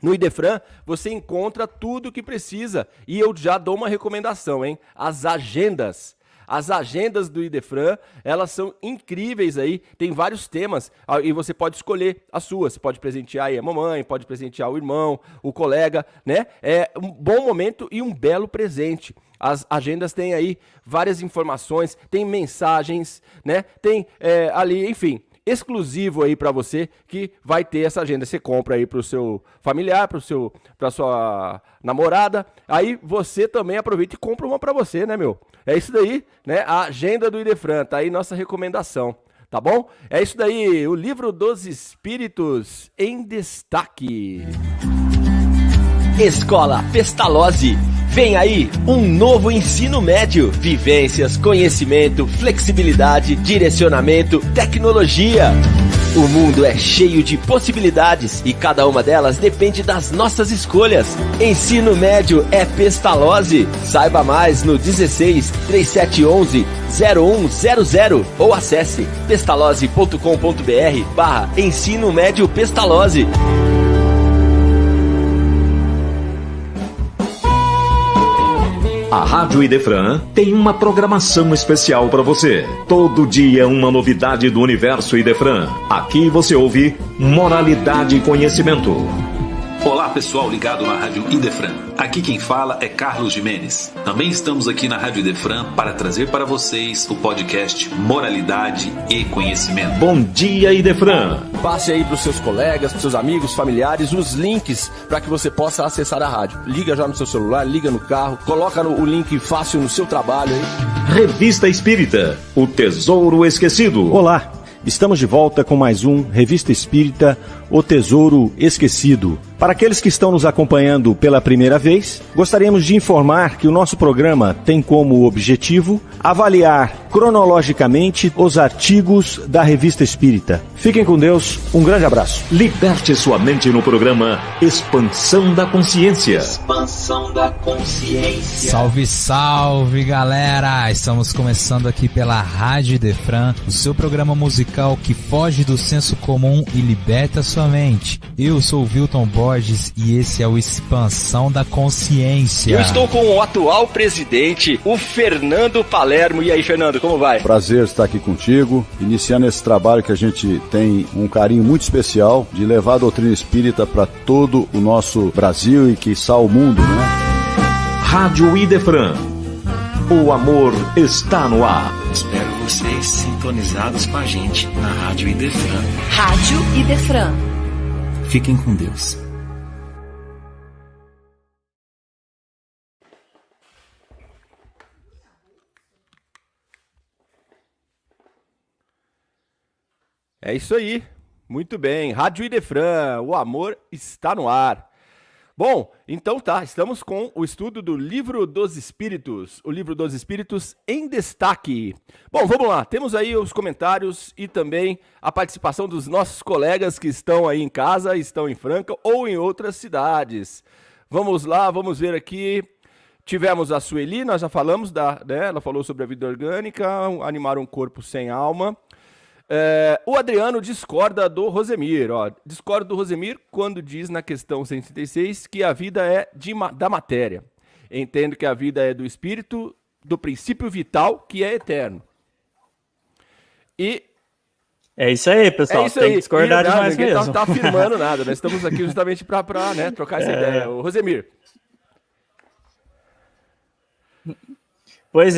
No Idefran, você encontra tudo o que precisa. E eu já dou uma recomendação, hein? As agendas. As agendas do Idefran, elas são incríveis aí, tem vários temas e você pode escolher a sua. Você pode presentear aí a mamãe, pode presentear o irmão, o colega, né? É um bom momento e um belo presente. As agendas têm aí várias informações, tem mensagens, né? Tem ali, enfim, exclusivo aí para você que vai ter essa agenda. Você compra aí para o seu familiar, para sua namorada, aí você também aproveita e compra uma para você, né, meu? É isso daí, né? A agenda do Idefran, tá aí nossa recomendação. tá bom? É isso daí, o Livro dos Espíritos em Destaque. Escola Pestalozzi. Vem aí um novo ensino médio. Vivências, conhecimento, flexibilidade, direcionamento, tecnologia. O mundo é cheio de possibilidades e cada uma delas depende das nossas escolhas. Ensino médio é Pestalozzi. Saiba mais no 16 3711 0100 ou acesse pestalozzi.com.br/ensino médio Pestalozzi. A Rádio Idefran tem uma programação especial para você. Todo dia uma novidade do universo Idefran. Aqui você ouve moralidade e conhecimento. Olá pessoal ligado na Rádio Idefran. Aqui quem fala é Carlos Jimenez. Também estamos aqui na Rádio Idefran para trazer para vocês o podcast Moralidade e Conhecimento. Bom dia, Idefran! Passe aí para os seus colegas, para os seus amigos, familiares, os links para que você possa acessar a rádio. Liga já no seu celular, liga no carro, coloca o link fácil no seu trabalho aí. Revista Espírita, o Tesouro Esquecido. Olá, estamos de volta com mais um Revista Espírita, o Tesouro Esquecido. Para aqueles que estão nos acompanhando pela primeira vez, gostaríamos de informar que o nosso programa tem como objetivo avaliar cronologicamente os artigos da Revista Espírita. Fiquem com Deus, um grande abraço. Liberte sua mente no programa Expansão da Consciência. Expansão da Consciência. Salve, salve, galera! Estamos começando aqui pela Rádio Idefran, o seu programa musical que foge do senso comum e liberta sua mente. Eu sou o Wilton Borges e esse é o Expansão da Consciência. Eu estou com o atual presidente, o Fernando Palermo. E aí, Fernando, como vai? Prazer estar aqui contigo, iniciando esse trabalho que a gente tem um carinho muito especial de levar a doutrina espírita para todo o nosso Brasil e, quiçá, o mundo, né? Rádio Idefran. O amor está no ar. Espero vocês sintonizados com a gente na Rádio Idefran. Rádio Idefran. Fiquem com Deus. É isso aí, muito bem, Rádio Idefran, o amor está no ar. Bom, então tá, estamos com o estudo do Livro dos Espíritos, o Livro dos Espíritos em Destaque. Bom, vamos lá, temos aí os comentários e também a participação dos nossos colegas que estão aí em casa, estão em Franca ou em outras cidades. Vamos lá, vamos ver aqui. Tivemos a Sueli, nós já falamos, ela falou sobre a vida orgânica, animar um corpo sem alma. O Adriano discorda do Rosemir, discorda do Rosemir quando diz na questão 136 que a vida é da matéria. Entendo que a vida é do espírito, do princípio vital, que é eterno. E é isso aí, pessoal. Tem que discordar demais mesmo. Ninguém tá afirmando nada, nós estamos aqui justamente para trocar essa ideia. O Rosemir. Pois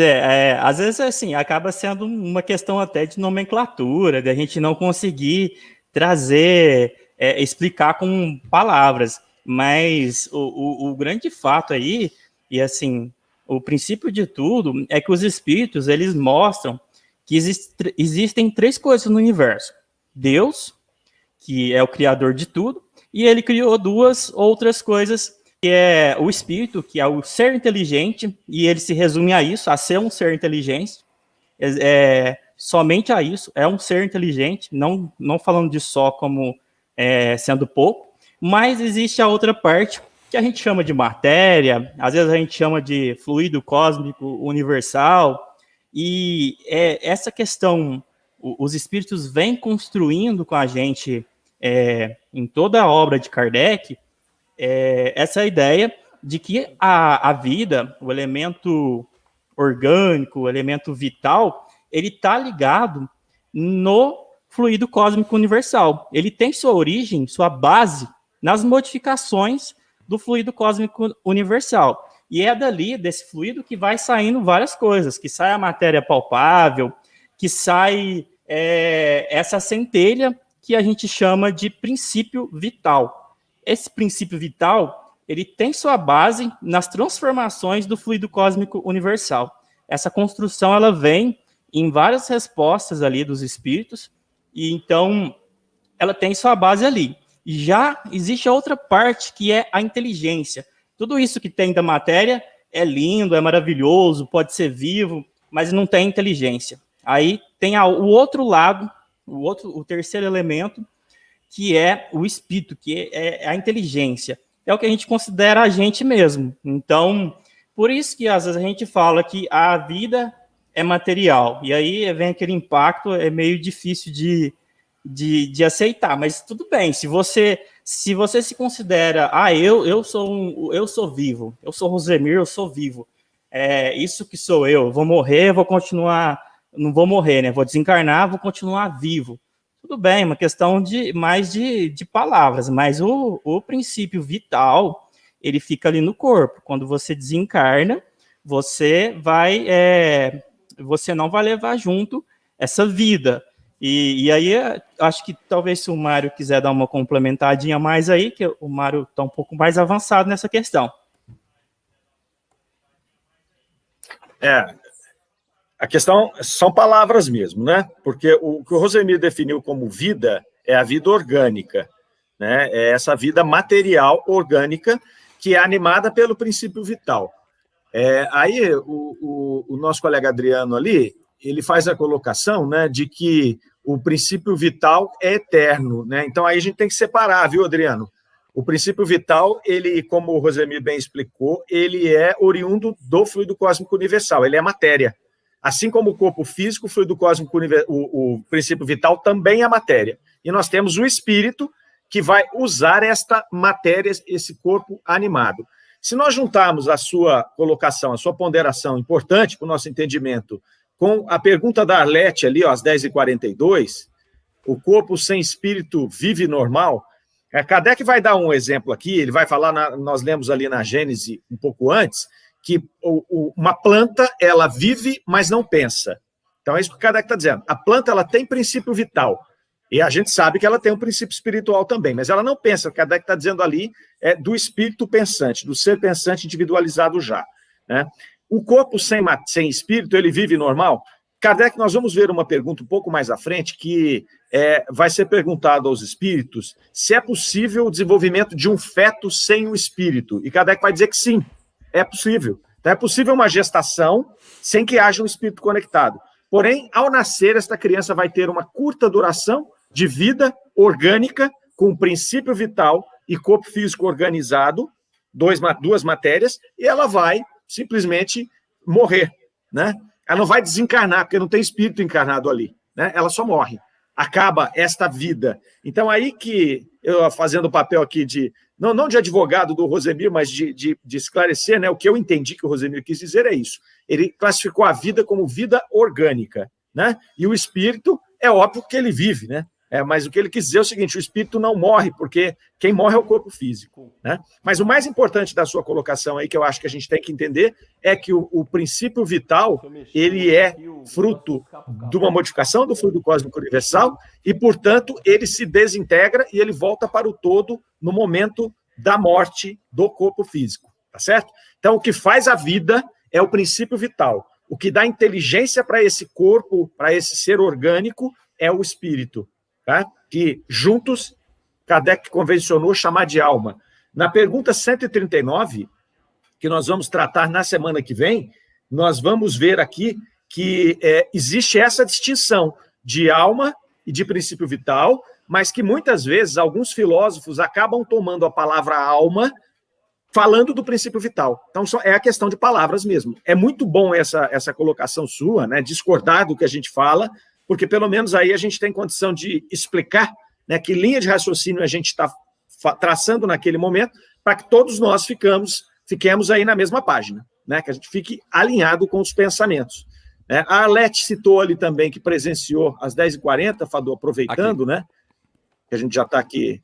às vezes assim, acaba sendo uma questão até de nomenclatura, de a gente não conseguir trazer, explicar com palavras, mas o grande fato aí, e assim, o princípio de tudo é que os espíritos, eles mostram que existem três coisas no universo. Deus, que é o criador de tudo, e ele criou duas outras coisas, que é o espírito, que é o ser inteligente, e ele se resume a isso, a ser um ser inteligente, somente a isso, é um ser inteligente, não falando de só como sendo pouco, mas existe a outra parte, que a gente chama de matéria, às vezes a gente chama de fluido cósmico universal, e essa questão, os espíritos vêm construindo com a gente, em toda a obra de Kardec, essa ideia de que a vida, o elemento orgânico, o elemento vital, ele está ligado no fluido cósmico universal. Ele tem sua origem, sua base, nas modificações do fluido cósmico universal. E é dali, desse fluido, que vai saindo várias coisas, que sai a matéria palpável, que sai essa centelha que a gente chama de princípio vital. Esse princípio vital, ele tem sua base nas transformações do fluido cósmico universal. Essa construção, ela vem em várias respostas ali dos espíritos, e então ela tem sua base ali. E já existe a outra parte, que é a inteligência. Tudo isso que tem da matéria é lindo, é maravilhoso, pode ser vivo, mas não tem inteligência. Aí tem o outro lado, o terceiro elemento, que é o espírito, que é a inteligência. É o que a gente considera a gente mesmo. Então, por isso que às vezes a gente fala que a vida é material. E aí vem aquele impacto, é meio difícil de aceitar. Mas tudo bem, se você se considera, eu sou vivo, eu sou Rosemir, eu sou vivo. É isso que sou eu vou morrer, vou continuar, não vou morrer, né? Vou desencarnar, vou continuar vivo. Tudo bem, uma questão mais de palavras, mas o princípio vital, ele fica ali no corpo. Quando você desencarna, você não vai levar junto essa vida. E aí, acho que talvez se o Mário quiser dar uma complementadinha mais aí, que o Mário está um pouco mais avançado nessa questão. A questão são palavras mesmo, né? Porque o que o Rosemir definiu como vida é a vida orgânica, né? É essa vida material orgânica que é animada pelo princípio vital. Aí o nosso colega Adriano ali, ele faz a colocação, né, de que o princípio vital é eterno, né? Então aí a gente tem que separar, viu, Adriano? O princípio vital, ele, como o Rosemir bem explicou, ele é oriundo do fluido cósmico universal, ele é matéria. Assim como o corpo físico, o fluido cósmico, o princípio vital também é matéria. E nós temos o espírito que vai usar esta matéria, esse corpo animado. Se nós juntarmos a sua colocação, a sua ponderação importante para o nosso entendimento, com a pergunta da Arlete ali, ó, às 10h42, o corpo sem espírito vive normal, Kardec vai dar um exemplo aqui, ele vai falar, nós lemos ali na Gênese um pouco antes, que uma planta, ela vive, mas não pensa. Então é isso que o Kardec está dizendo. A planta, ela tem princípio vital, e a gente sabe que ela tem um princípio espiritual também, mas ela não pensa. O Kardec está dizendo ali do espírito pensante, do ser pensante individualizado já, né? O corpo sem espírito, ele vive normal? Kardec, nós vamos ver uma pergunta um pouco mais à frente, que vai ser perguntado aos espíritos se é possível o desenvolvimento de um feto sem o espírito. E Kardec vai dizer que sim, é possível. Então, é possível uma gestação sem que haja um espírito conectado. Porém, ao nascer, esta criança vai ter uma curta duração de vida orgânica, com princípio vital e corpo físico organizado, duas matérias, e ela vai simplesmente morrer, né? Ela não vai desencarnar, porque não tem espírito encarnado ali, né? Ela só morre. Acaba esta vida. Então, aí que eu, fazendo o papel aqui de, não de advogado do Rosemir, mas de esclarecer, né? O que eu entendi que o Rosemir quis dizer é isso. Ele classificou a vida como vida orgânica, né? E o espírito, é óbvio que ele vive, né? Mas o que ele quis dizer é o seguinte: o espírito não morre, porque quem morre é o corpo físico, né? Mas o mais importante da sua colocação aí, que eu acho que a gente tem que entender, é que o princípio vital, ele é fruto de uma modificação do fluido cósmico universal e, portanto, ele se desintegra e ele volta para o todo no momento da morte do corpo físico, tá certo? Então, o que faz a vida é o princípio vital. O que dá inteligência para esse corpo, para esse ser orgânico, é o espírito. Tá? Que juntos, Kardec convencionou chamar de alma. Na pergunta 139, que nós vamos tratar na semana que vem, nós vamos ver aqui que existe essa distinção de alma e de princípio vital, mas que muitas vezes alguns filósofos acabam tomando a palavra alma falando do princípio vital. Então, é a questão de palavras mesmo. É muito bom essa colocação sua, né, discordar do que a gente fala, porque pelo menos aí a gente tem condição de explicar, né, que linha de raciocínio a gente está traçando naquele momento, para que todos nós fiquemos aí na mesma página, né, que a gente fique alinhado com os pensamentos. Né? A Arlete citou ali também que presenciou às 10h40, Fadô, aproveitando, né, que a gente já está aqui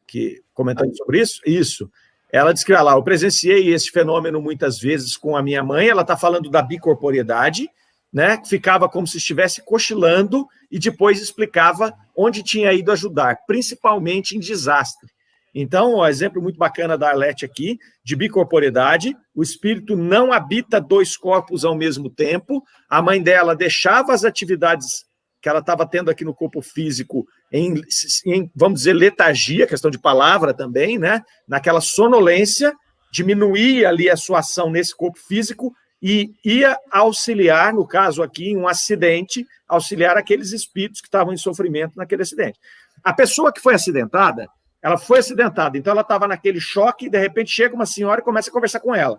comentando sobre isso. Isso. Ela disse que, olha lá, eu presenciei esse fenômeno muitas vezes com a minha mãe. Ela está falando da bicorporiedade, né? Ficava como se estivesse cochilando e depois explicava onde tinha ido ajudar, principalmente em desastre. Então, um exemplo muito bacana da Arlete aqui, de bicorporidade, o espírito não habita 2 corpos ao mesmo tempo, a mãe dela deixava as atividades que ela estava tendo aqui no corpo físico em, vamos dizer, letargia, questão de palavra também, né? Naquela sonolência, diminuía ali a sua ação nesse corpo físico e ia auxiliar, no caso aqui, em um acidente, auxiliar aqueles espíritos que estavam em sofrimento naquele acidente. A pessoa que foi acidentada, ela foi acidentada, então ela estava naquele choque, e de repente chega uma senhora e começa a conversar com ela.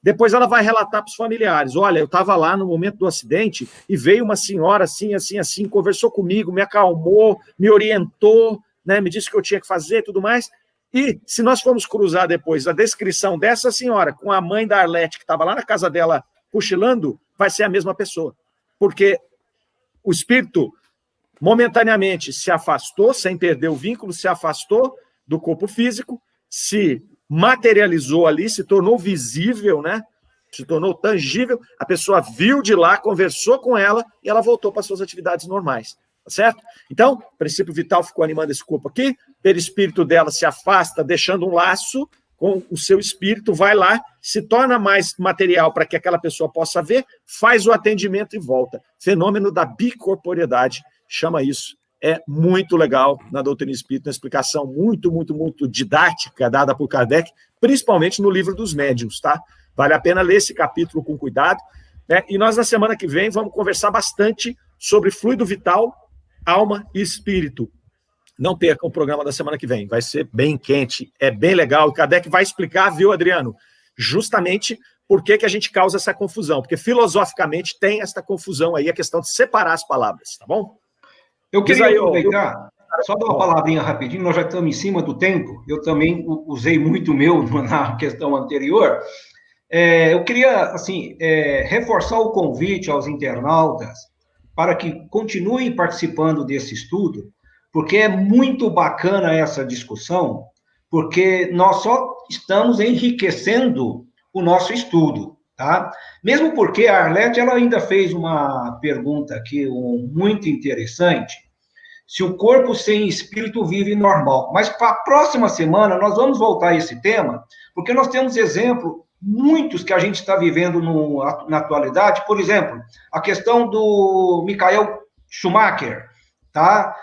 Depois ela vai relatar para os familiares, olha, eu estava lá no momento do acidente e veio uma senhora assim, assim, assim, conversou comigo, me acalmou, me orientou, né, me disse o que eu tinha que fazer e tudo mais. E se nós formos cruzar depois a descrição dessa senhora com a mãe da Arlete, que estava lá na casa dela cochilando, vai ser a mesma pessoa. Porque o espírito momentaneamente se afastou, sem perder o vínculo, se afastou do corpo físico, se materializou ali, se tornou visível, né? Se tornou tangível, a pessoa viu de lá, conversou com ela e ela voltou para suas atividades normais, tá certo? Então, o princípio vital ficou animando esse corpo aqui, o perispírito dela se afasta, deixando um laço com o seu espírito, vai lá, se torna mais material para que aquela pessoa possa ver, faz o atendimento e volta. Fenômeno da bicorporiedade, chama isso. É muito legal na doutrina espírita, uma explicação muito, muito, muito didática dada por Kardec, principalmente no livro dos médiuns, tá? Vale a pena ler esse capítulo com cuidado, né? E nós, na semana que vem, vamos conversar bastante sobre fluido vital, alma e espírito. Não percam o programa da semana que vem, vai ser bem quente, é bem legal. O Kardec vai explicar, viu, Adriano? Justamente por que a gente causa essa confusão, porque filosoficamente tem essa confusão aí, a questão de separar as palavras, tá bom? Eu queria aproveitar, só dar uma palavrinha rapidinho, nós já estamos em cima do tempo, eu também usei muito o meu na questão anterior. Eu queria, assim, reforçar o convite aos internautas para que continuem participando desse estudo, porque é muito bacana essa discussão, porque nós só estamos enriquecendo o nosso estudo, tá? Mesmo porque a Arlete, ela ainda fez uma pergunta aqui muito interessante, se o corpo sem espírito vive normal. Mas para a próxima semana nós vamos voltar a esse tema, porque nós temos exemplo, muitos que a gente está vivendo na atualidade, por exemplo, a questão do Michael Schumacher, tá?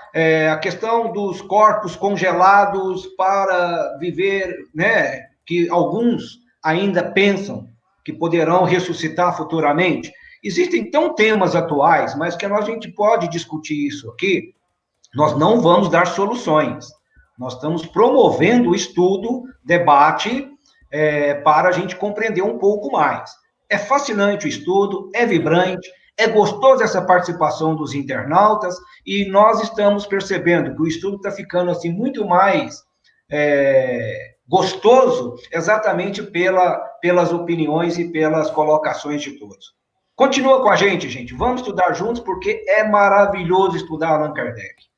A questão dos corpos congelados para viver, né? Que alguns ainda pensam que poderão ressuscitar futuramente. Existem, então, temas atuais, mas que a gente pode discutir isso aqui. Nós não vamos dar soluções. Nós estamos promovendo o estudo, debate, para a gente compreender um pouco mais. É fascinante o estudo, é vibrante, é gostoso essa participação dos internautas, e nós estamos percebendo que o estudo está ficando assim, muito mais gostoso, exatamente pelas opiniões e pelas colocações de todos. Continua com a gente. Vamos estudar juntos, porque é maravilhoso estudar Allan Kardec.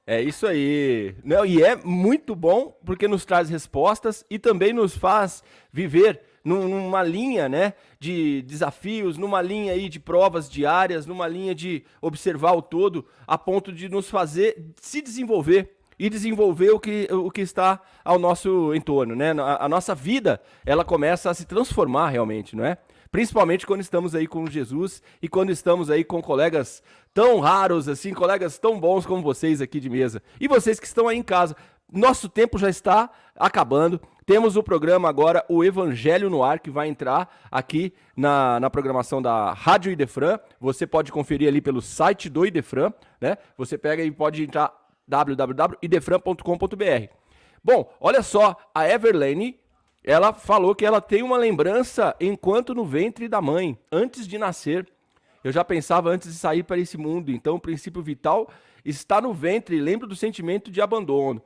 É isso aí. Não, e é muito bom, porque nos traz respostas e também nos faz viver numa linha, né, de desafios, numa linha aí de provas diárias, numa linha de observar o todo, a ponto de nos fazer se desenvolver e desenvolver o que está ao nosso entorno, né? A nossa vida, ela começa a se transformar realmente, não é? Principalmente quando estamos aí com Jesus e quando estamos aí com colegas tão raros assim, colegas tão bons como vocês aqui de mesa. E vocês que estão aí em casa. Nosso tempo já está acabando. Temos o programa agora, o Evangelho no Ar, que vai entrar aqui na programação da Rádio Idefran. Você pode conferir ali pelo site do Idefran, né? Você pega e pode entrar www.idefran.com.br. Bom, olha só, a Everlane, ela falou que ela tem uma lembrança enquanto no ventre da mãe, antes de nascer. Eu já pensava antes de sair para esse mundo, então o princípio vital está no ventre, lembro do sentimento de abandono.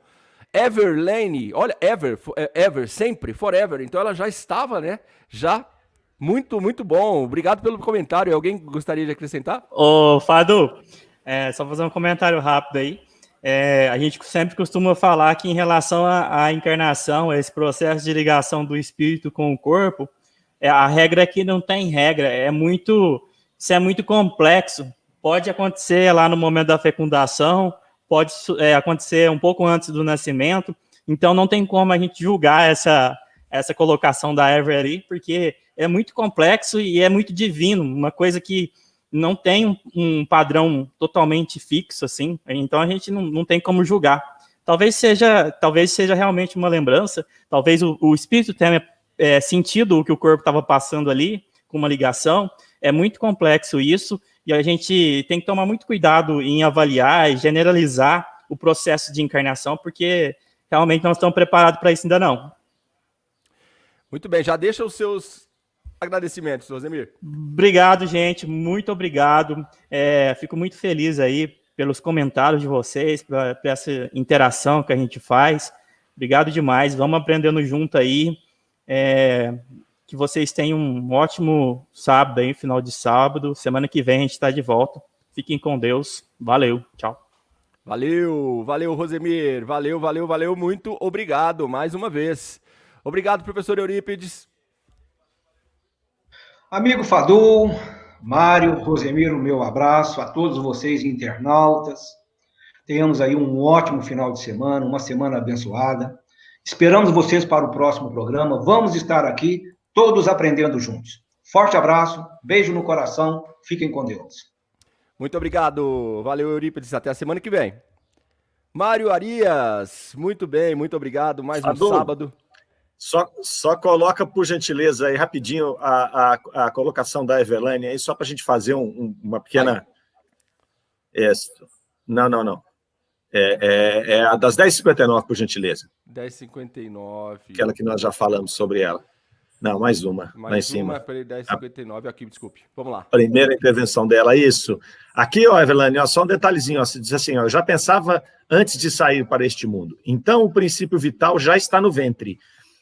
Everlane, olha, ever, sempre, forever, então ela já estava, né, já, muito, muito bom, obrigado pelo comentário. Alguém gostaria de acrescentar? Ô, Fadu, só fazer um comentário rápido aí. A gente sempre costuma falar que em relação à encarnação, a esse processo de ligação do espírito com o corpo, a regra aqui não tem regra, isso é muito complexo. Pode acontecer lá no momento da fecundação, pode acontecer um pouco antes do nascimento, Então não tem como a gente julgar essa colocação da Everett, porque é muito complexo e é muito divino, uma coisa que não tem um padrão totalmente fixo, assim, então a gente não tem como julgar. Talvez seja realmente uma lembrança, talvez o espírito tenha sentido o que o corpo estava passando ali, com uma ligação. É muito complexo isso, e a gente tem que tomar muito cuidado em avaliar e generalizar o processo de encarnação, porque realmente não estamos preparados para isso ainda não. Muito bem, já deixa os seus agradecimentos, Rosemir. Obrigado, gente, muito obrigado. Fico muito feliz aí pelos comentários de vocês, por essa interação que a gente faz. Obrigado demais, vamos aprendendo junto aí. Que vocês tenham um ótimo sábado aí, final de sábado. Semana que vem a gente está de volta. Fiquem com Deus. Valeu, tchau. Valeu, Rosemir. Valeu, muito obrigado mais uma vez. Obrigado, professor Eurípides. Amigo Fadu, Mário, Rosemiro, meu abraço a todos vocês internautas. Tenhamos aí um ótimo final de semana, uma semana abençoada. Esperamos vocês para o próximo programa. Vamos estar aqui todos aprendendo juntos. Forte abraço, beijo no coração, fiquem com Deus. Muito obrigado, valeu Eurípides, até a semana que vem. Mário Arias, muito bem, muito obrigado, mais um sábado. Só coloca, por gentileza, aí rapidinho a colocação da Evelane aí, só para a gente fazer uma pequena... Não. É a das 10h59, por gentileza. 10h59. Aquela que nós já falamos sobre ela. Não, mais uma, lá em cima. Peraí, 10h59, aqui, desculpe. Vamos lá. Primeira intervenção dela, isso. Aqui, ó, Evelane, ó, só um detalhezinho, ó, você diz assim, ó, eu já pensava antes de sair para este mundo. Então, o princípio vital já está no ventre.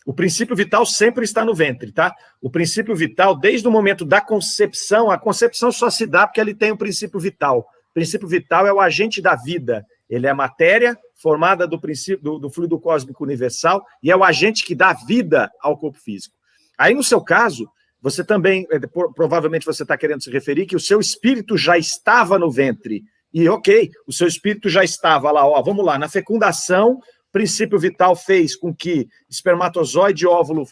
O princípio vital sempre está no ventre, tá? O princípio vital, desde o momento da concepção, a concepção só se dá porque ele tem o princípio vital. O princípio vital é o agente da vida. Ele é a matéria formada do princípio do fluido cósmico universal e é o agente que dá vida ao corpo físico. Aí, no seu caso, você também, provavelmente você está querendo se referir que o seu espírito já estava no ventre. E, ok, o seu espírito já estava lá, ó, vamos lá, na fecundação, o princípio vital fez com que espermatozoide e óvulo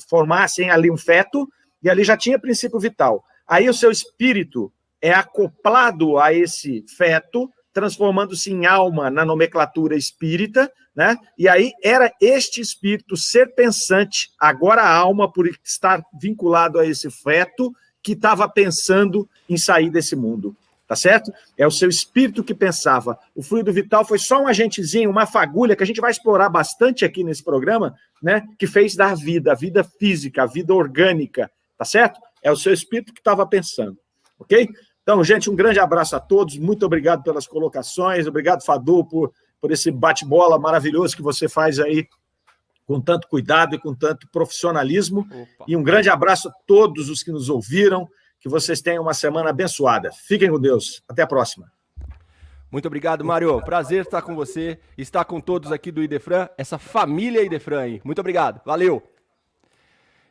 formassem ali um feto, e ali já tinha princípio vital. Aí o seu espírito é acoplado a esse feto, transformando-se em alma na nomenclatura espírita, né? E aí era este espírito ser pensante, agora a alma, por estar vinculado a esse feto, que estava pensando em sair desse mundo, tá certo? É o seu espírito que pensava. O fluido vital foi só um agentezinho, uma fagulha, que a gente vai explorar bastante aqui nesse programa, né? Que fez dar vida, a vida física, a vida orgânica, tá certo? É o seu espírito que estava pensando, ok? Então, gente, um grande abraço a todos, muito obrigado pelas colocações, obrigado, Fadu, por esse bate-bola maravilhoso que você faz aí com tanto cuidado e com tanto profissionalismo. Opa. E um grande abraço a todos os que nos ouviram, que vocês tenham uma semana abençoada. Fiquem com Deus. Até a próxima. Muito obrigado, Mário. Prazer estar com você, estar com todos aqui do Idefran, essa família Idefran aí. Muito obrigado. Valeu.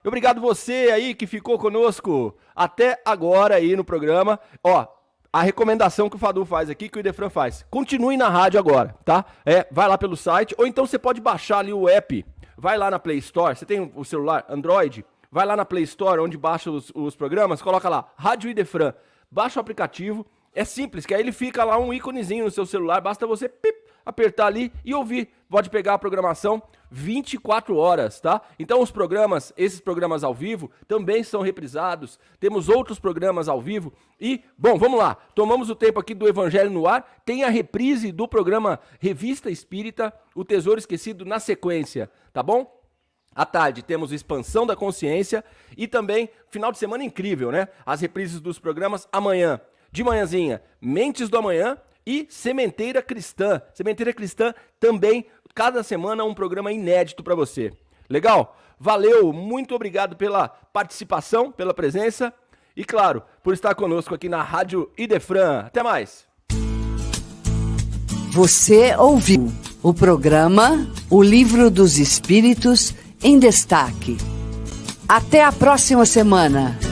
Obrigado você aí que ficou conosco até agora aí no programa. Ó, a recomendação que o Fadu faz aqui, que o Idefran faz. Continue na rádio agora, tá? Vai lá pelo site, ou então você pode baixar ali o app. Vai lá na Play Store, você tem o celular Android, vai lá na Play Store, onde baixa os programas, coloca lá, Rádio Idefran. Baixa o aplicativo, é simples, que aí ele fica lá um íconezinho no seu celular, basta você apertar ali e ouvir. Pode pegar a programação 24 horas, tá? Então esses programas ao vivo também são reprisados. Temos outros programas ao vivo e, bom, vamos lá. Tomamos o tempo aqui do Evangelho no Ar. Tem a reprise do programa Revista Espírita, O Tesouro Esquecido na sequência, tá bom? À tarde temos Expansão da Consciência e também final de semana incrível, né? As reprises dos programas amanhã. De manhãzinha, Mentes do Amanhã e Sementeira Cristã. Sementeira Cristã também, cada semana, um programa inédito para você. Legal? Valeu, muito obrigado pela participação, pela presença e, claro, por estar conosco aqui na Rádio Idefran. Até mais! Você ouviu o programa O Livro dos Espíritos em Destaque. Até a próxima semana!